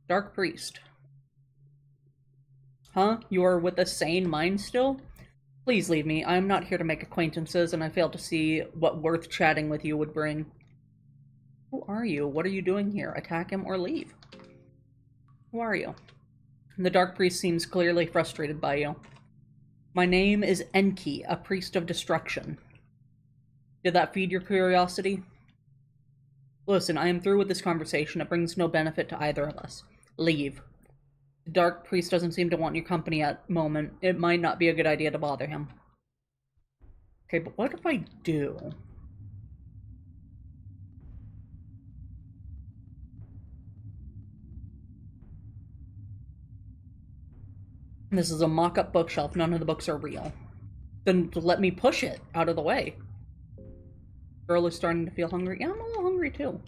Speaker 1: Dark Priest. Huh? You are with a sane mind still? Please leave me. I am not here to make acquaintances, and I fail to see what worth chatting with you would bring. Who are you? What are you doing here? Attack him or leave? Who are you? The Dark Priest seems clearly frustrated by you. My name is Enki, a priest of destruction. Did that feed your curiosity? Listen, I am through with this conversation. It brings no benefit to either of us. Leave. The Dark Priest doesn't seem to want your company at the moment. It might not be a good idea to bother him. Okay, but what if I do? This is a mock-up bookshelf. None of the books are real. Then let me push it out of the way. Girl is starting to feel hungry. Yeah, I'm a little hungry too.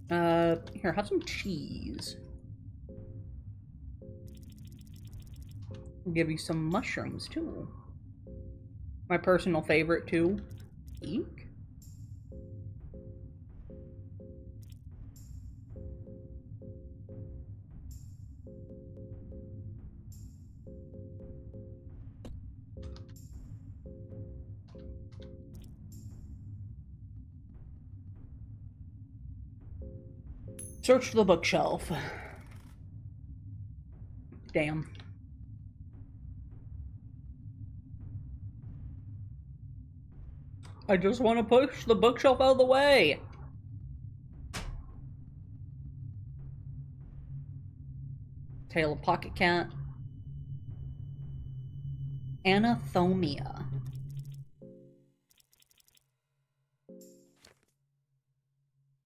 Speaker 1: Here, have some cheese. I'll give you some mushrooms too. My personal favorite too. Eek. Search the bookshelf. Damn. I just want to push the bookshelf out of the way. Tale of Pocket Cat. Anathomia.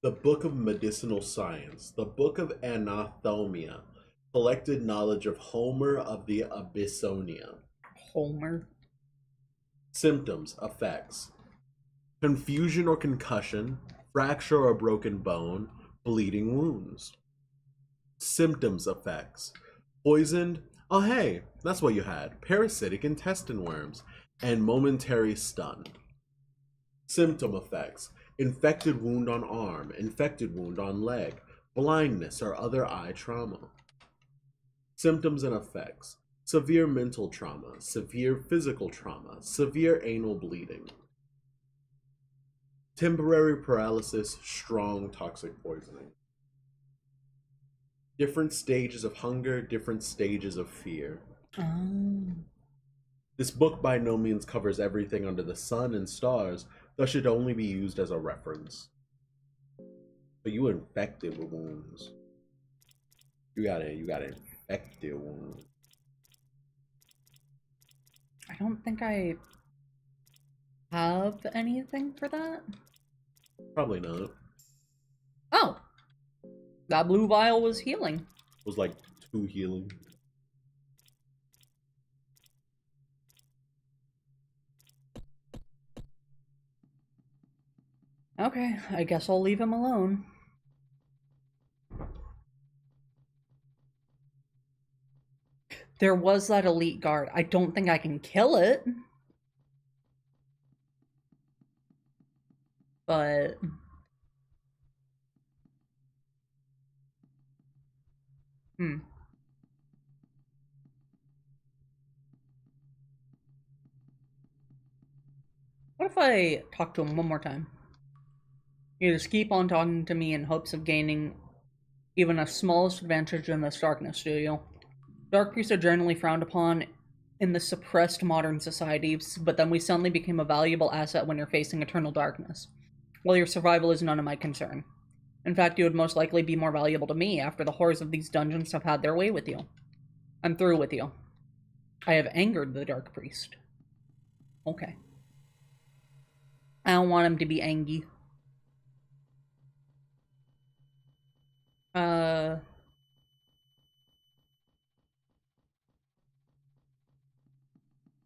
Speaker 2: The Book of Medicinal Science, the Book of Anathomia, collected knowledge of Homer of the Abyssonia.
Speaker 1: Homer.
Speaker 2: Symptoms, effects: confusion or concussion, fracture or broken bone, bleeding wounds. Symptoms effects. Poisoned? Oh hey, that's what you had. Parasitic intestine worms. And momentary stun. Symptom effects. Infected wound on arm, infected wound on leg, blindness or other eye trauma. Symptoms and effects. Severe mental trauma, severe physical trauma, severe anal bleeding. Temporary paralysis, strong toxic poisoning. Different stages of hunger, different stages of fear.
Speaker 1: Oh.
Speaker 2: This book by no means covers everything under the sun and stars, thus should only be used as a reference. But you infected with wounds. You got infected wounds.
Speaker 1: I don't think I have anything for that.
Speaker 2: Probably not.
Speaker 1: Oh! That blue vial was healing.
Speaker 2: It was like 2 healing.
Speaker 1: Okay, I guess I'll leave him alone. There was that elite guard. I don't think I can kill it. But... What if I talk to him one more time? You just keep on talking to me in hopes of gaining even a smallest advantage in this darkness, do you? Dark priests are generally frowned upon in the suppressed modern societies, but then we suddenly became a valuable asset when you're facing eternal darkness. Well, your survival is none of my concern. In fact, you would most likely be more valuable to me after the horrors of these dungeons have had their way with you. I'm through with you. I have angered the Dark Priest. Okay. I don't want him to be angry.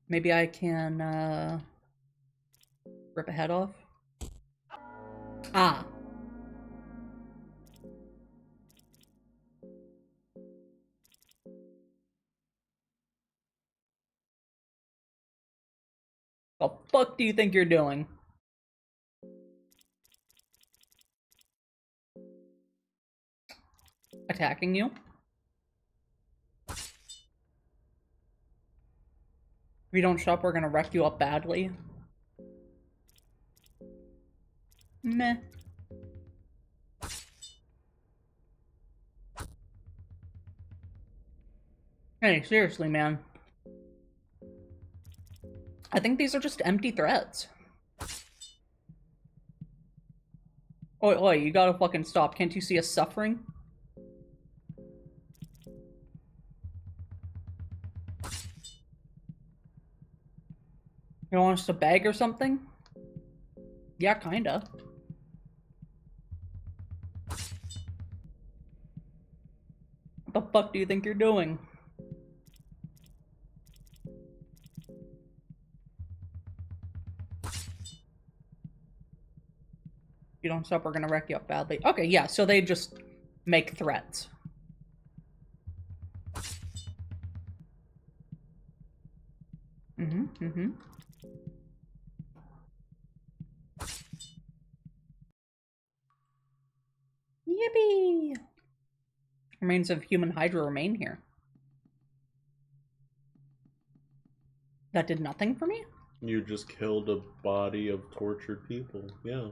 Speaker 1: Maybe I can, rip a head off? Ah. The fuck do you think you're doing? Attacking you? If you don't stop, we're gonna wreck you up badly. Meh. Hey, seriously, man. I think these are just empty threats. Oi, oi, you gotta fucking stop. Can't you see us suffering? You want us to beg or something? Yeah, kinda. What the fuck do you think you're doing? If you don't stop, we're gonna wreck you up badly. Okay, yeah, so they just make threats. Yippee! Remains of human Hydra remain here. That did nothing for me?
Speaker 2: You just killed a body of tortured people. Yeah.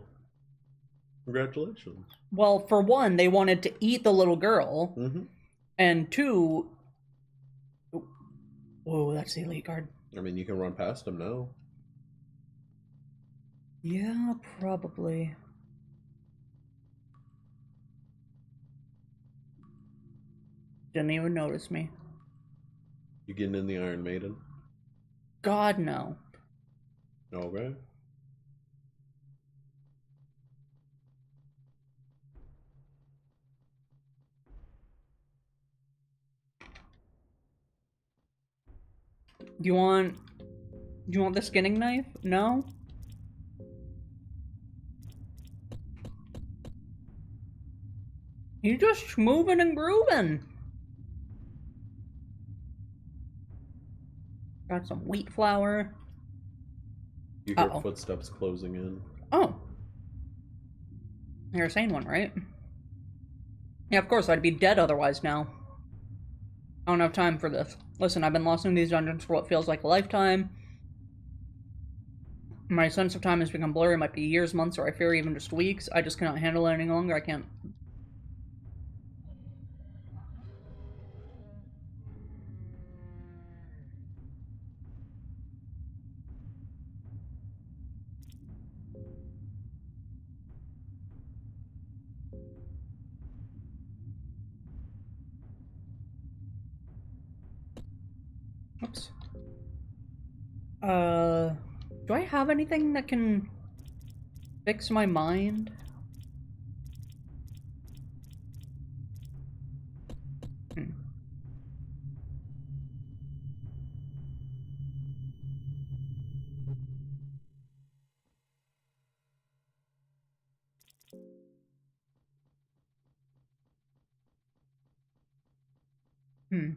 Speaker 2: Congratulations.
Speaker 1: Well, for one, they wanted to eat the little girl.
Speaker 2: Mm-hmm.
Speaker 1: And two... Whoa, that's the elite guard.
Speaker 2: I mean, you can run past him now.
Speaker 1: Yeah, probably. Didn't even notice me.
Speaker 2: You getting in the Iron Maiden?
Speaker 1: God, no.
Speaker 2: Okay.
Speaker 1: Do you want the skinning knife? No? You just moving and grooving. Got some wheat flour.
Speaker 2: You hear footsteps closing in.
Speaker 1: Oh. You're a sane one, right? Yeah, of course, I'd be dead otherwise now. I don't have time for this. Listen, I've been lost in these dungeons for what feels like a lifetime. My sense of time has become blurry. It might be years, months, or I fear even just weeks. I just cannot handle it any longer. I can't... Oops. Do I have anything that can fix my mind? Hmm. Hmm.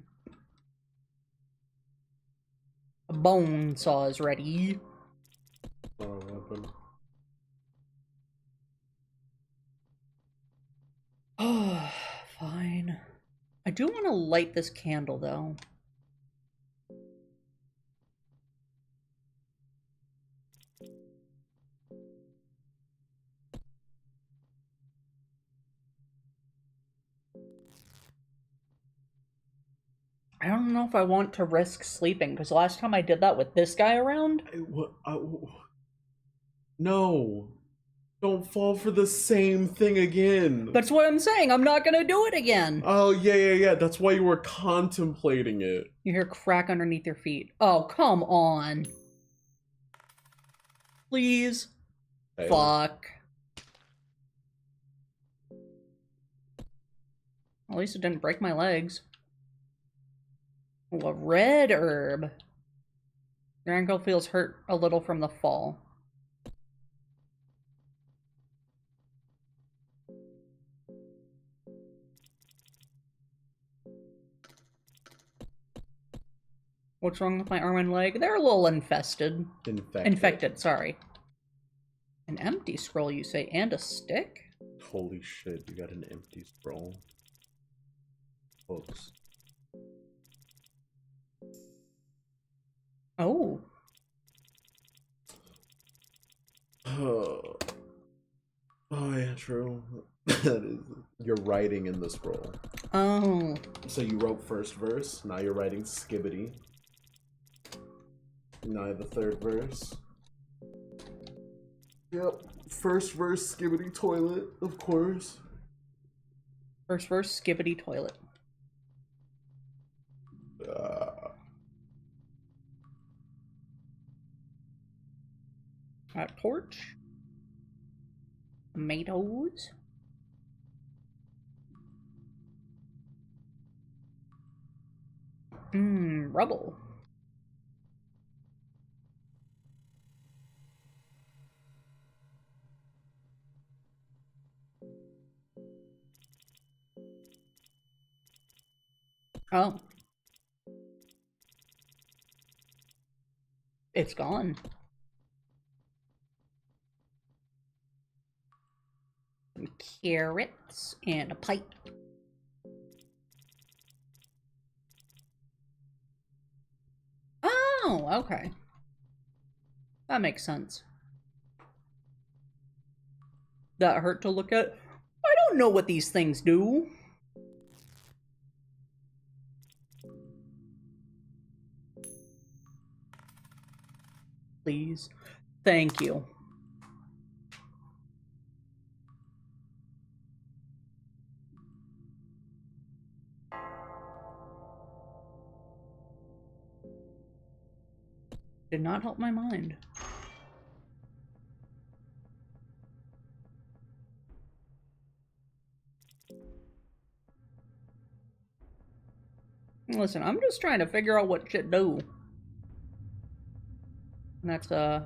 Speaker 1: A bone saw is ready.
Speaker 2: Weapon.
Speaker 1: Oh, fine. I do want to light this candle, though. I don't know if I want to risk sleeping, because last time I did that with this guy around...
Speaker 2: No! Don't fall for the same thing again!
Speaker 1: That's what I'm saying! I'm not gonna do it again!
Speaker 2: Oh, yeah. That's why you were contemplating it.
Speaker 1: You hear crack underneath your feet. Oh, come on. Please.
Speaker 2: Hey.
Speaker 1: Fuck. At least it didn't break my legs. Ooh, a red herb. Your ankle feels hurt a little from the fall. What's wrong with my arm and leg? They're a little infested. Infected, sorry. An empty scroll, you say, and a stick?
Speaker 2: Holy shit, you got an empty scroll. Books.
Speaker 1: Oh.
Speaker 2: Oh, yeah, true. That is, you're writing in the scroll.
Speaker 1: Oh.
Speaker 2: So you wrote first verse, now you're writing skibbity. Now the third verse. Yep, first verse skibbity toilet, of course.
Speaker 1: First verse, skibbity toilet. A torch. Tomatoes. Rubble. Oh. It's gone. Some carrots and a pipe. Oh, okay. That makes sense. That hurt to look at? I don't know what these things do. Please. Thank you. Did not help my mind. Listen, I'm just trying to figure out what shit do. And that's a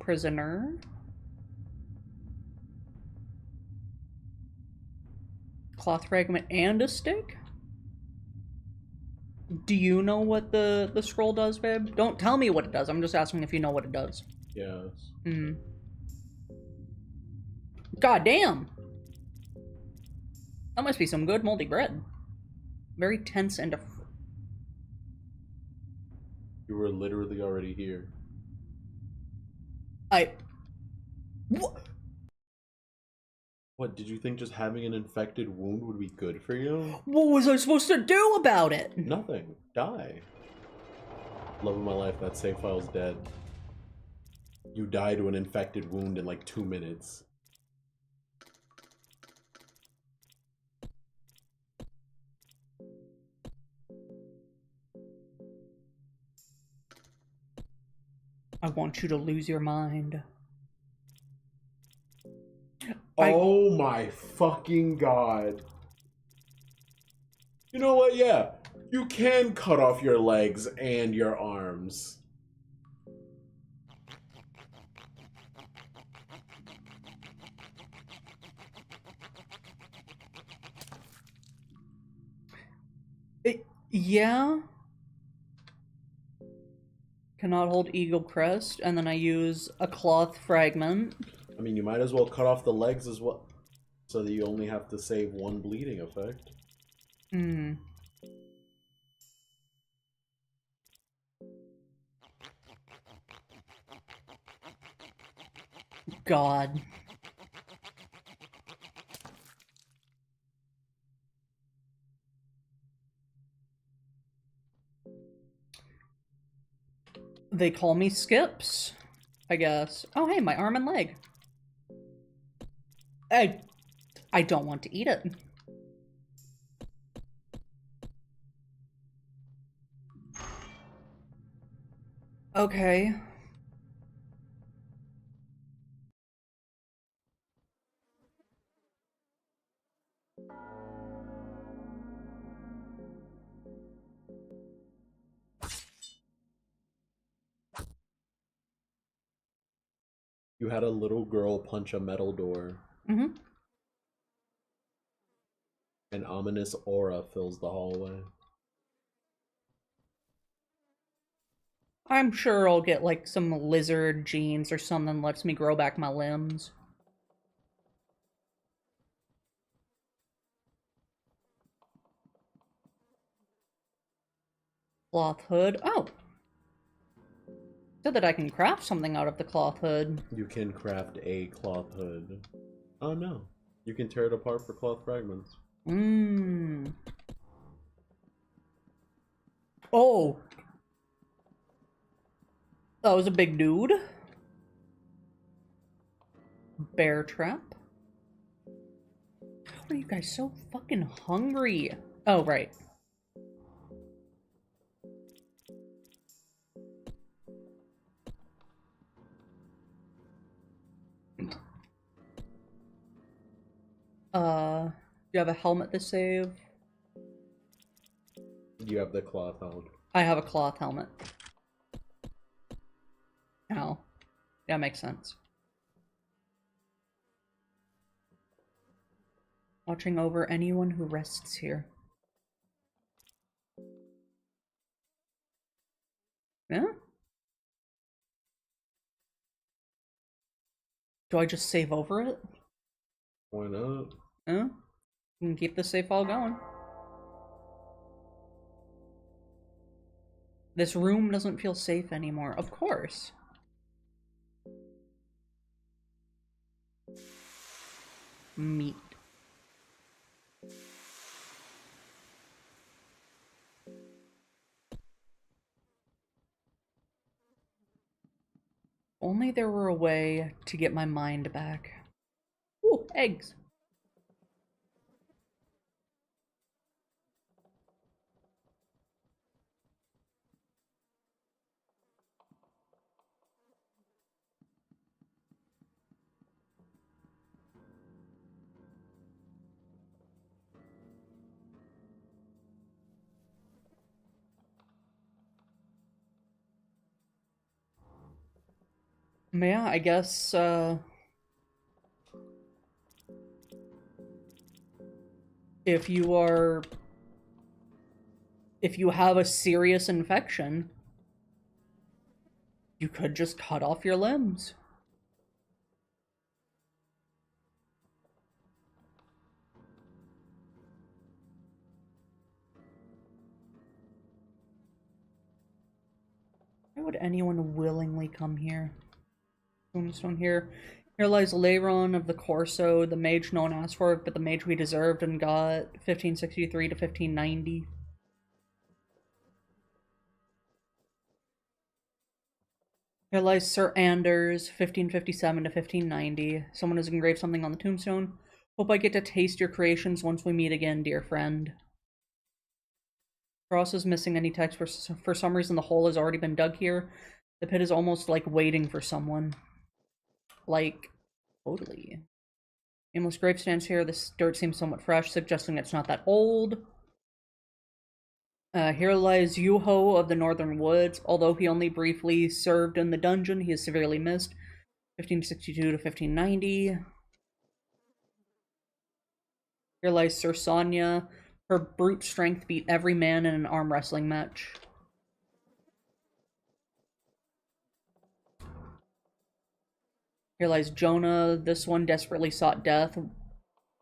Speaker 1: prisoner. Cloth fragment and a stick? Do you know what the scroll does, babe? Don't tell me what it does. I'm just asking if you know what it does.
Speaker 2: Yes.
Speaker 1: Hmm. God damn! That must be some good moldy bread. Very tense and...
Speaker 2: You were literally already here.
Speaker 1: What?
Speaker 2: What, did you think just having an infected wound would be good for you?
Speaker 1: What was I supposed to do about it?
Speaker 2: Nothing. Die. Love of my life, that save file's dead. You die to an infected wound in like 2 minutes.
Speaker 1: I want you to lose your mind.
Speaker 2: Oh my fucking god. You know what? Yeah. You can cut off your legs and your arms.
Speaker 1: Yeah. Cannot hold Eagle Crest, and then I use a cloth fragment.
Speaker 2: I mean, you might as well cut off the legs as well, so that you only have to save one bleeding effect.
Speaker 1: Hmm. God. They call me Skips, I guess. Oh, hey, my arm and leg. I don't want to eat it. Okay.
Speaker 2: You had a little girl punch a metal door.
Speaker 1: Mm-hmm.
Speaker 2: An ominous aura fills the hallway.
Speaker 1: I'm sure I'll get, like, some lizard genes or something lets me grow back my limbs. Cloth hood. Oh! Said that I can craft something out of the cloth hood.
Speaker 2: You can craft a cloth hood. Oh no. You can tear it apart for cloth fragments.
Speaker 1: Mmm. Oh! That was a big dude. Bear trap. How are you guys so fucking hungry? Oh, right. Do you have a helmet to save?
Speaker 2: You have the cloth helmet.
Speaker 1: I have a cloth helmet. Oh. That makes sense. Watching over anyone who rests here. Yeah? Do I just save over it?
Speaker 2: Why not?
Speaker 1: Yeah? We can keep the save file going. This room doesn't feel safe anymore. Of course. Meat. Only there were a way to get my mind back. Ooh, eggs. Yeah, I guess, If you are... If you have a serious infection, you could just cut off your limbs. Why would anyone willingly come here? Tombstone here. Here lies Leiron of the Corso, the mage no one asked for, but the mage we deserved and got 1563 to 1590. Here lies Sir Anders, 1557 to 1590. Someone has engraved something on the tombstone. Hope I get to taste your creations once we meet again, dear friend. Cross is missing any text. For some reason, the hole has already been dug here. The pit is almost like waiting for someone. Like, totally. Aimless grave stands here. This dirt seems somewhat fresh, suggesting it's not that old. Here lies Yuho of the Northern Woods. Although he only briefly served in the dungeon, he is severely missed. 1562 to 1590. Here lies Sir Sonia. Her brute strength beat every man in an arm wrestling match. Here lies Jonah. This one desperately sought death.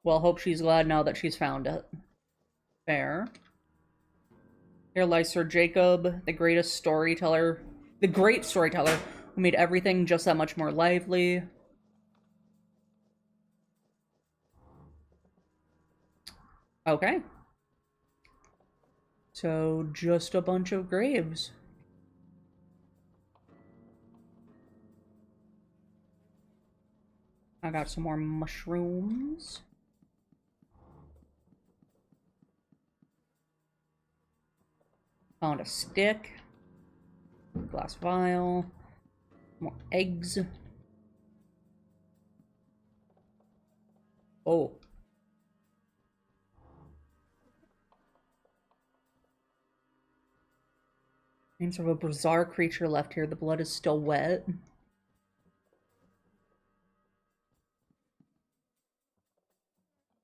Speaker 1: Well, hope she's glad now that she's found it. Fair. Here lies Sir Jacob, the great storyteller who made everything just that much more lively. Okay. So, just a bunch of graves. I got some more mushrooms. Found a stick. Glass vial. More eggs. Oh. Names of a bizarre creature left here. The blood is still wet.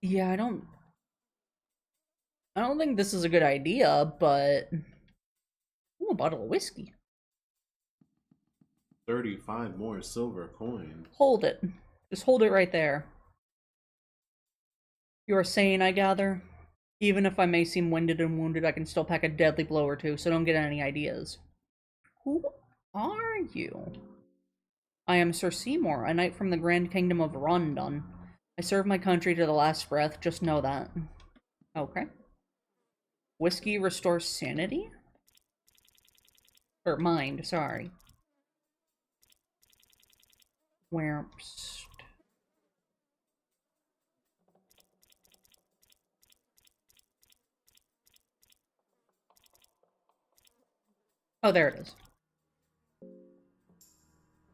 Speaker 1: Yeah, I don't think this is a good idea, but... Ooh, a bottle of whiskey.
Speaker 2: 35 more silver coins.
Speaker 1: Hold it. Just hold it right there. You are sane, I gather? Even if I may seem winded and wounded, I can still pack a deadly blow or two, so don't get any ideas. Who are you? I am Sir Seymour, a knight from the Grand Kingdom of Rondon. I serve my country to the last breath, just know that. Okay. Whiskey restores sanity? Or mind, sorry. Wherpst. Oh, there it is.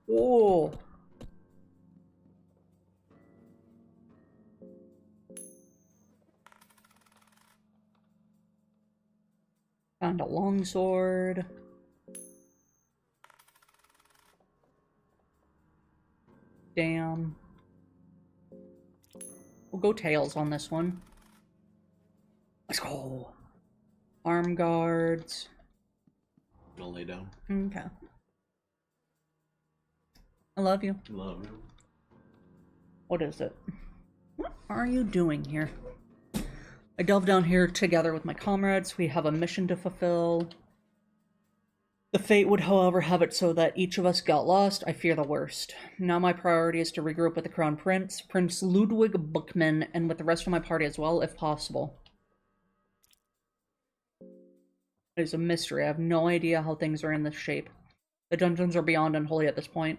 Speaker 1: Whoa. Found a longsword. Damn. We'll go tails on this one. Let's go. Arm guards.
Speaker 2: Gonna lay down.
Speaker 1: Okay. I love you.
Speaker 2: Love you.
Speaker 1: What is it? What are you doing here? I delve down here together with my comrades. We have a mission to fulfill. The fate would, however, have it so that each of us got lost. I fear the worst. Now my priority is to regroup with the Crown Prince, Prince Ludwig Buckman, and with the rest of my party as well, if possible. It is a mystery. I have no idea how things are in this shape. The dungeons are beyond unholy at this point.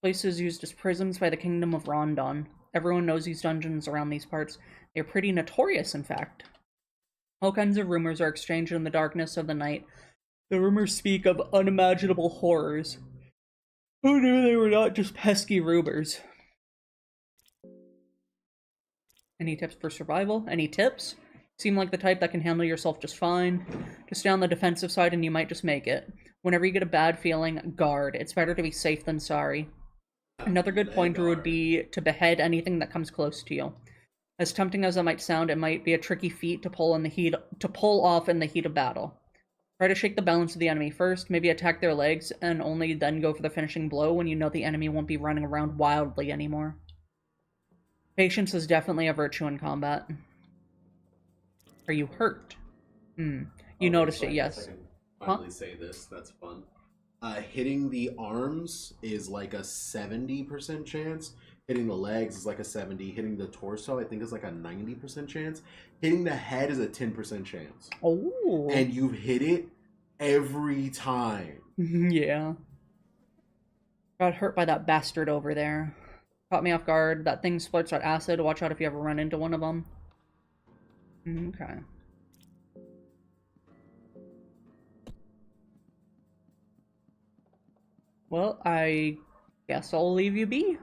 Speaker 1: Places used as prisons by the Kingdom of Rondon. Everyone knows these dungeons around these parts. They're pretty notorious, in fact. All kinds of rumors are exchanged in the darkness of the night. The rumors speak of unimaginable horrors. Who knew they were not just pesky rumors? Any tips for survival? Any tips? Seem like the type that can handle yourself just fine. Just stay on the defensive side and you might just make it. Whenever you get a bad feeling, guard. It's better to be safe than sorry. Another good pointer would be to behead anything that comes close to you. As tempting as that might sound, it might be a tricky feat to pull off in the heat of battle. Try to shake the balance of the enemy first, maybe attack their legs, and only then go for the finishing blow when you know the enemy won't be running around wildly anymore. Patience is definitely a virtue in combat. Are you hurt? You
Speaker 2: Okay,
Speaker 1: noticed
Speaker 2: so
Speaker 1: it,
Speaker 2: I guess I
Speaker 1: yes.
Speaker 2: can
Speaker 1: Huh?
Speaker 2: finally say this. That's fun. Hitting the arms is like a 70% chance. Hitting the legs is like a 70. Hitting the torso, I think, is like a 90% chance. Hitting the head is a 10% chance.
Speaker 1: Oh.
Speaker 2: And you hit it every time.
Speaker 1: Yeah. Got hurt by that bastard over there. Caught me off guard. That thing splurts out acid. Watch out if you ever run into one of them. Okay. Well, I guess I'll leave you be.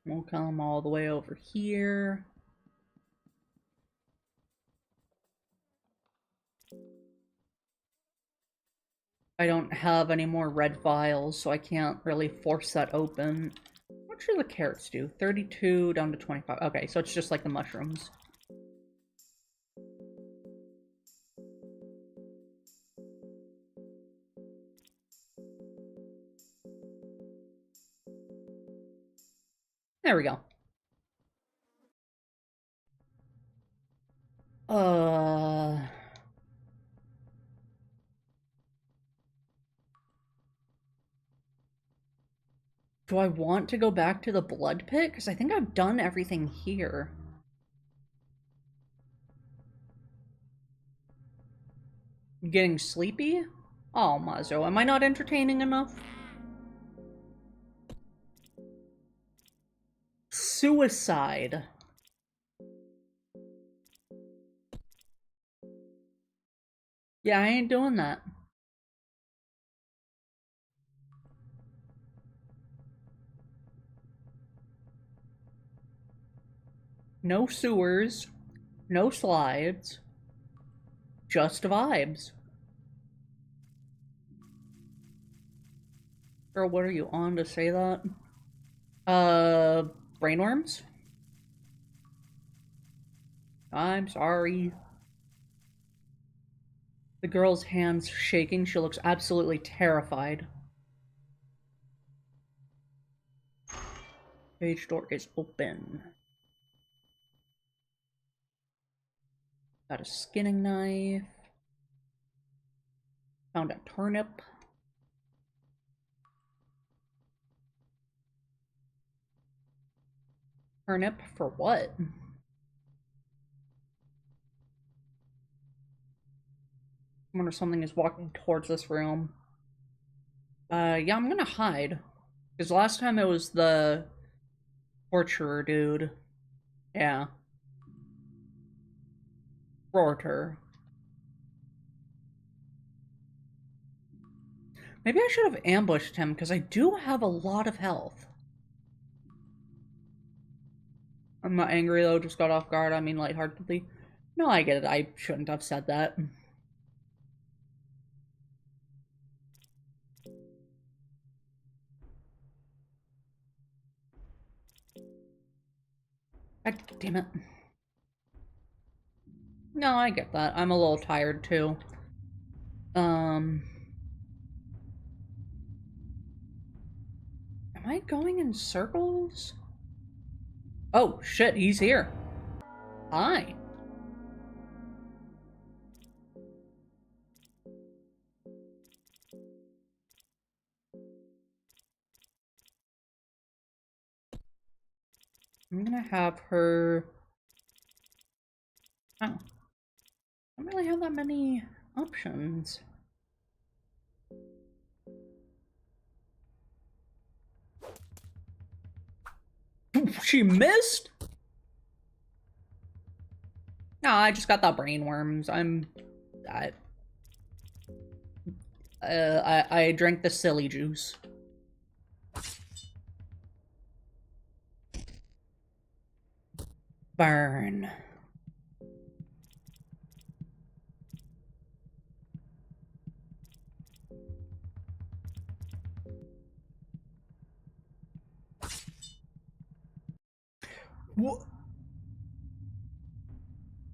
Speaker 1: We'll come all the way over here. I don't have any more red vials, so I can't really force that open. What should the carrots do? 32 down to 25. Okay, so it's just like the mushrooms. There we go. Do I want to go back to the blood pit? Because I think I've done everything here. Getting sleepy? Oh, Mazo, am I not entertaining enough? Suicide. Yeah, I ain't doing that. No sewers. No slides. Just vibes. Girl, what are you on to say that? Brainworms? I'm sorry. The girl's hands shaking. She looks absolutely terrified. Cage door is open. Got a skinning knife. Found a turnip. Turnip for what? I wonder if something is walking towards this room. Yeah, I'm gonna hide. Because last time it was the torturer dude. Yeah. Rorter. Maybe I should have ambushed him, because I do have a lot of health. I'm not angry though, just got off guard. I mean lightheartedly. No, I get it. I shouldn't have said that. God damn it. No, I get that. I'm a little tired too. Am I going in circles? Oh, shit, he's here. Hi. I'm gonna have her... Oh. I don't really have that many options. She missed? No, I just got the brain worms. I drank the silly juice. Burn.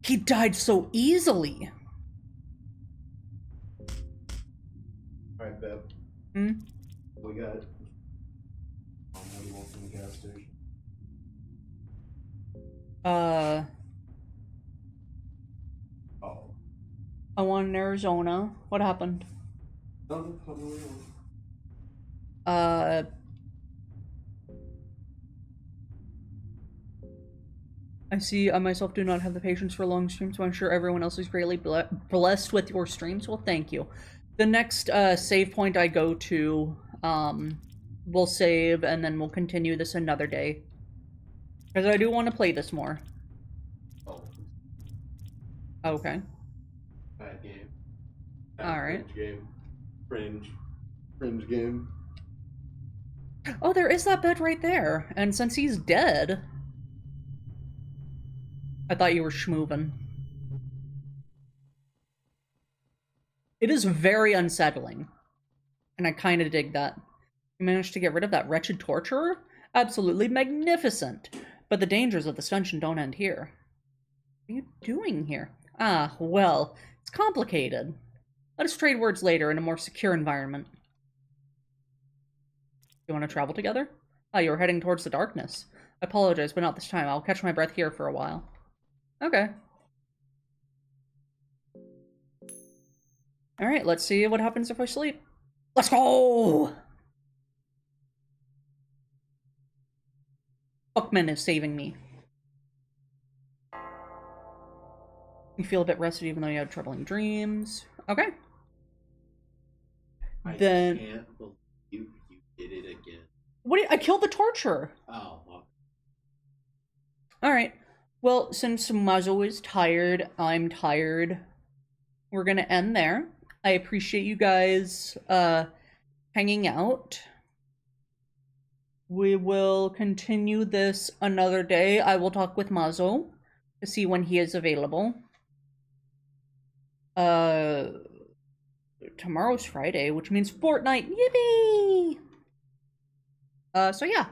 Speaker 1: He died so easily.
Speaker 2: Alright, Beb.
Speaker 1: Hmm?
Speaker 2: We got what do you want from the gas station?
Speaker 1: Uh,
Speaker 2: Oh.
Speaker 1: I won in Arizona. What happened?
Speaker 2: No, no.
Speaker 1: Uh, I see I myself do not have the patience for long streams, so I'm sure everyone else is greatly blessed with your streams. Well, thank you. The next save point I go to, we'll save, and then we'll continue this another day. Because I do want to play this more.
Speaker 2: Oh.
Speaker 1: Okay.
Speaker 2: Bad game. Bad
Speaker 1: Alright.
Speaker 2: cringe game. Cringe. Cringe game.
Speaker 1: Oh, there is that bed right there. And since he's dead... I thought you were schmoovin'. It is very unsettling. And I kind of dig that. You managed to get rid of that wretched torturer? Absolutely magnificent. But the dangers of this dungeon don't end here. What are you doing here? Ah, well, it's complicated. Let us trade words later in a more secure environment. You want to travel together? Ah, you were heading towards the darkness. I apologize, but not this time. I'll catch my breath here for a while. Okay. Alright, let's see what happens if I sleep. Let's go! Buckman is saving me. You feel a bit rested even though you had troubling dreams. Okay. Then...
Speaker 2: I can't believe you did it again.
Speaker 1: What? I killed the torturer!
Speaker 2: Oh, well.
Speaker 1: Alright. Well, since Mazo is tired, I'm tired. We're gonna end there. I appreciate you guys, hanging out. We will continue this another day. I will talk with Mazo to see when he is available. Tomorrow's Friday, which means Fortnite. Yippee! So yeah.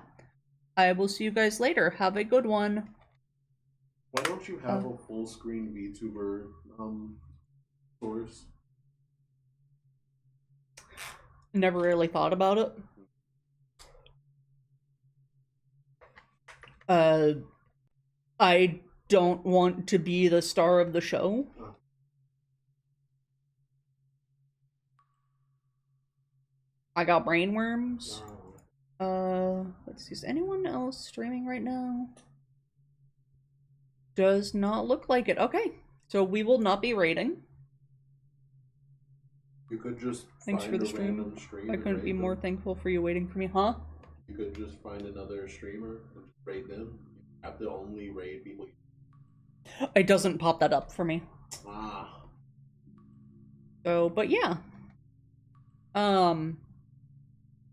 Speaker 1: I will see you guys later. Have a good one.
Speaker 2: Why don't you have a full screen VTuber source?
Speaker 1: Never really thought about it. I don't want to be the star of the show. I got brainworms. Let's see. Is anyone else streaming right now? Does not look like it. Okay. So we will not be raiding.
Speaker 2: You could just
Speaker 1: Thanks
Speaker 2: find
Speaker 1: for the
Speaker 2: a
Speaker 1: stream.
Speaker 2: random stream.
Speaker 1: I couldn't be more thankful for you waiting for me, huh?
Speaker 2: You could just find another streamer and raid them. You have to only raid people.
Speaker 1: It doesn't pop that up for me.
Speaker 2: Ah.
Speaker 1: So, but yeah.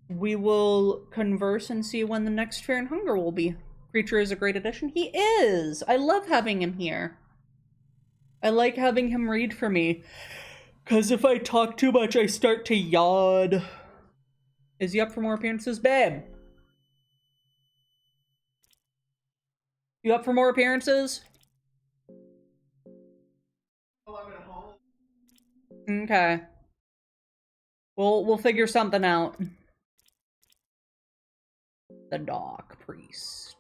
Speaker 1: We will converse and see when the next Fear and Hunger will be. Creature is a great addition. He is! I love having him here. I like having him read for me. Because if I talk too much, I start to yawn. Is he up for more appearances? Babe! You up for more appearances?
Speaker 2: Oh, I'm at home.
Speaker 1: Okay. We'll figure something out. The Dark Priest.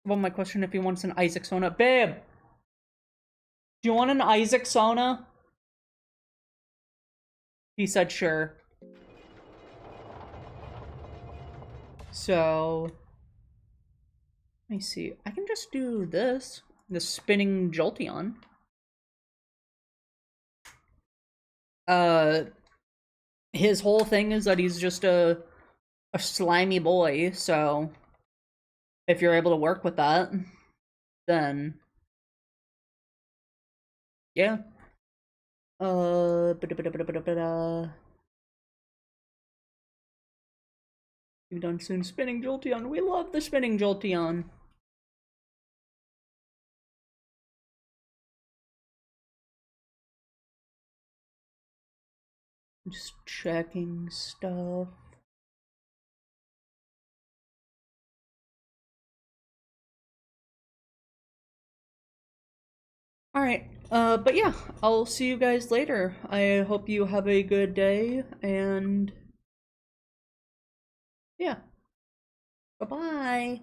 Speaker 1: Well, my question if he wants an Isaac Sona. Babe! Do you want an Isaac Sona? He said sure. So... let me see. I can just do this. The spinning Jolteon. His whole thing is that he's just a slimy boy, so if you're able to work with that, then yeah. You've done soon. Spinning Jolteon. We love the spinning Jolteon. Just checking stuff. Alright, but yeah, I'll see you guys later. I hope you have a good day, and yeah. Bye-bye!